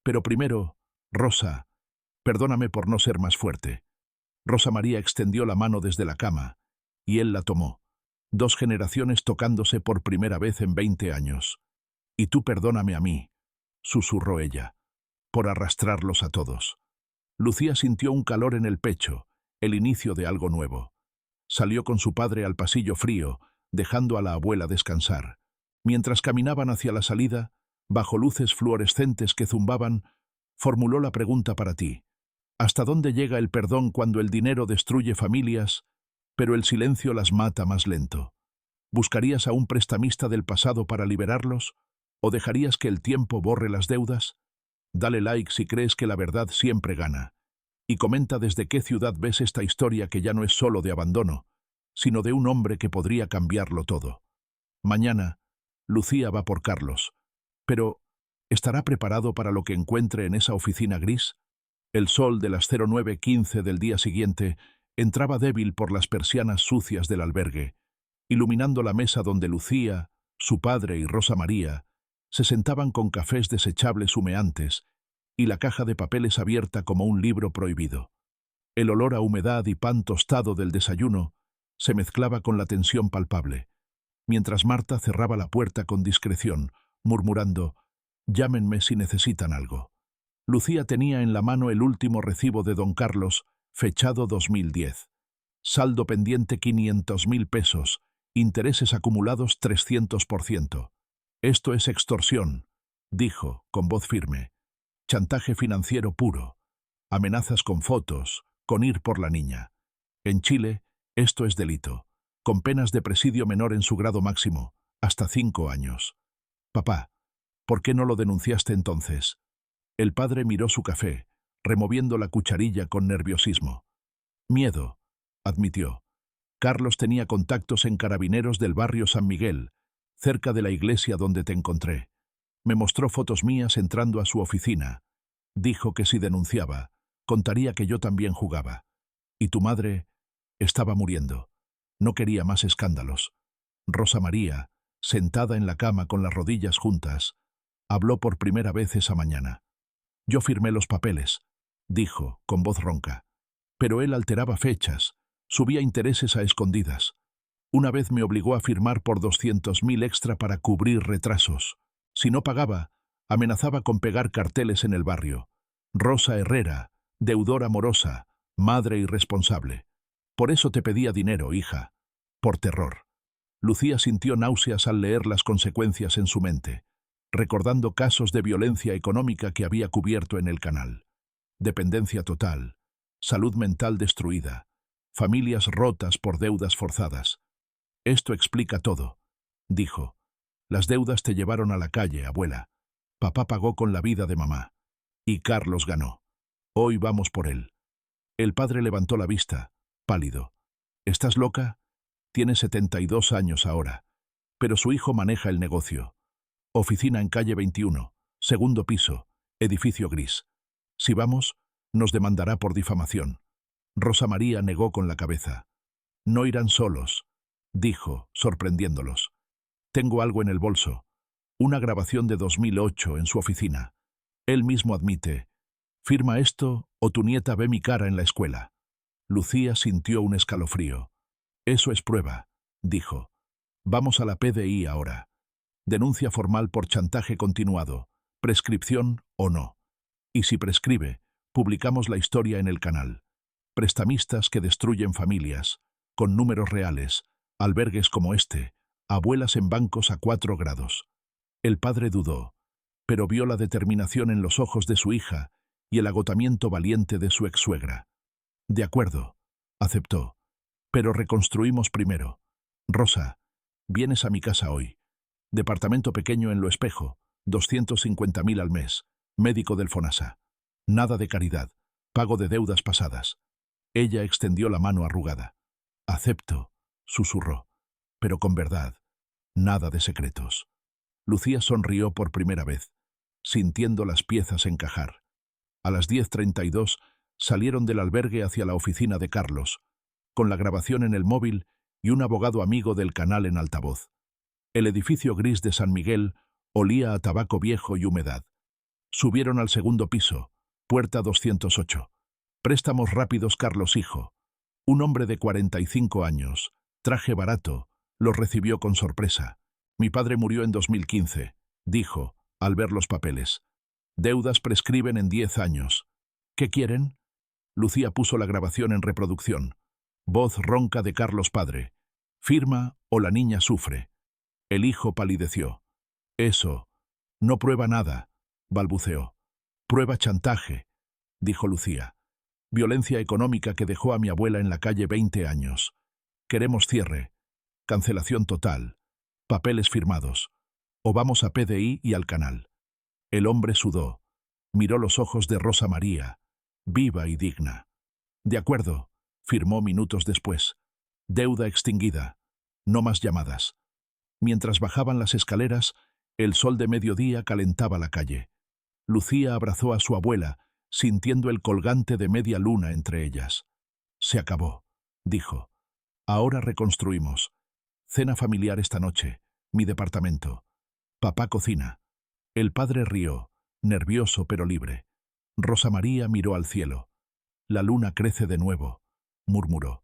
Pero primero, Rosa, perdóname por no ser más fuerte». Rosa María extendió la mano desde la cama, y él la tomó. 2 generaciones tocándose por primera vez en 20 años. «Y tú perdóname a mí», susurró ella, «por arrastrarlos a todos». Lucía sintió un calor en el pecho, el inicio de algo nuevo. Salió con su padre al pasillo frío, dejando a la abuela descansar. Mientras caminaban hacia la salida, bajo luces fluorescentes que zumbaban, formuló la pregunta para ti. ¿Hasta dónde llega el perdón cuando el dinero destruye familias, pero el silencio las mata más lento? ¿Buscarías a un prestamista del pasado para liberarlos? ¿O dejarías que el tiempo borre las deudas? Dale like si crees que la verdad siempre gana. Y comenta desde qué ciudad ves esta historia que ya no es solo de abandono, sino de un hombre que podría cambiarlo todo. Mañana, Lucía va por Carlos. Pero, ¿estará preparado para lo que encuentre en esa oficina gris? El sol de las 09:15 del día siguiente entraba débil por las persianas sucias del albergue, iluminando la mesa donde Lucía, su padre y Rosa María se sentaban con cafés desechables humeantes y la caja de papeles abierta como un libro prohibido. El olor a humedad y pan tostado del desayuno se mezclaba con la tensión palpable, mientras Marta cerraba la puerta con discreción, murmurando: «Llámenme si necesitan algo». Lucía tenía en la mano el último recibo de don Carlos, fechado 2010. Saldo pendiente 500.000 pesos, intereses acumulados 300%. «Esto es extorsión», dijo, con voz firme. «Chantaje financiero puro. Amenazas con fotos, con ir por la niña. En Chile, esto es delito, con penas de presidio menor en su grado máximo, hasta 5 años. Papá, ¿por qué no lo denunciaste entonces?» El padre miró su café, removiendo la cucharilla con nerviosismo. «Miedo», admitió. «Carlos tenía contactos en carabineros del barrio San Miguel, cerca de la iglesia donde te encontré. Me mostró fotos mías entrando a su oficina. Dijo que si denunciaba, contaría que yo también jugaba. Y tu madre estaba muriendo. No quería más escándalos». Rosa María, sentada en la cama con las rodillas juntas, habló por primera vez esa mañana. «Yo firmé los papeles», dijo, con voz ronca. «Pero él alteraba fechas, subía intereses a escondidas. Una vez me obligó a firmar por 200.000 extra para cubrir retrasos. Si no pagaba, amenazaba con pegar carteles en el barrio. Rosa Herrera, deudora morosa, madre irresponsable. Por eso te pedía dinero, hija. Por terror». Lucía sintió náuseas al leer las consecuencias en su mente, recordando casos de violencia económica que había cubierto en el canal. Dependencia total, salud mental destruida, familias rotas por deudas forzadas. «Esto explica todo», dijo. «Las deudas te llevaron a la calle, abuela. Papá pagó con la vida de mamá. Y Carlos ganó. Hoy vamos por él». El padre levantó la vista, pálido. «¿Estás loca? Tiene 72 años ahora. Pero su hijo maneja el negocio. Oficina en calle 21, segundo piso, edificio gris. Si vamos, nos demandará por difamación». Rosa María negó con la cabeza. «No irán solos», dijo, sorprendiéndolos. «Tengo algo en el bolso. Una grabación de 2008 en su oficina. Él mismo admite: firma esto o tu nieta ve mi cara en la escuela». Lucía sintió un escalofrío. «Eso es prueba», dijo. «Vamos a la PDI ahora. Denuncia formal por chantaje continuado, prescripción o no. Y si prescribe, publicamos la historia en el canal. Prestamistas que destruyen familias, con números reales, albergues como este, abuelas en bancos a 4 grados. El padre dudó, pero vio la determinación en los ojos de su hija y el agotamiento valiente de su ex-suegra. «De acuerdo», aceptó, «pero reconstruimos primero. Rosa, vienes a mi casa hoy. Departamento pequeño en Lo Espejo, 250.000 al mes. Médico del FONASA. Nada de caridad. Pago de deudas pasadas. Ella extendió la mano arrugada. Acepto, susurró, pero con verdad. Nada de secretos. Lucía sonrió por primera vez, sintiendo las piezas encajar. A las 10:32 salieron del albergue hacia la oficina de Carlos, con la grabación en el móvil y un abogado amigo del canal en altavoz. El edificio gris de San Miguel olía a tabaco viejo y humedad. Subieron al segundo piso, puerta 208. Préstamos rápidos Carlos hijo. Un hombre de 45 años, traje barato, los recibió con sorpresa. Mi padre murió en 2015, dijo, al ver los papeles. Deudas prescriben en 10 años. ¿Qué quieren? Lucía puso la grabación en reproducción. Voz ronca de Carlos padre. Firma o la niña sufre. El hijo palideció. Eso. No prueba nada, balbuceó. Prueba chantaje, dijo Lucía. Violencia económica que dejó a mi abuela en la calle 20 años. Queremos cierre. Cancelación total. Papeles firmados. O vamos a PDI y al canal. El hombre sudó. Miró los ojos de Rosa María, viva y digna. De acuerdo, firmó minutos después. Deuda extinguida. No más llamadas. Mientras bajaban las escaleras, el sol de mediodía calentaba la calle. Lucía abrazó a su abuela, sintiendo el colgante de media luna entre ellas. Se acabó, dijo. Ahora reconstruimos. Cena familiar esta noche. Mi departamento. Papá cocina. El padre rió, nervioso pero libre. Rosa María miró al cielo. La luna crece de nuevo, murmuró.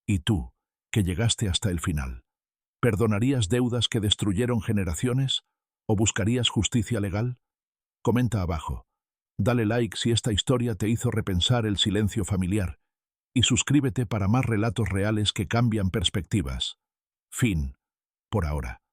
Y tú, que llegaste hasta el final. ¿Perdonarías deudas que destruyeron generaciones? ¿O buscarías justicia legal? Comenta abajo. Dale like si esta historia te hizo repensar el silencio familiar. Y suscríbete para más relatos reales que cambian perspectivas. Fin. Por ahora.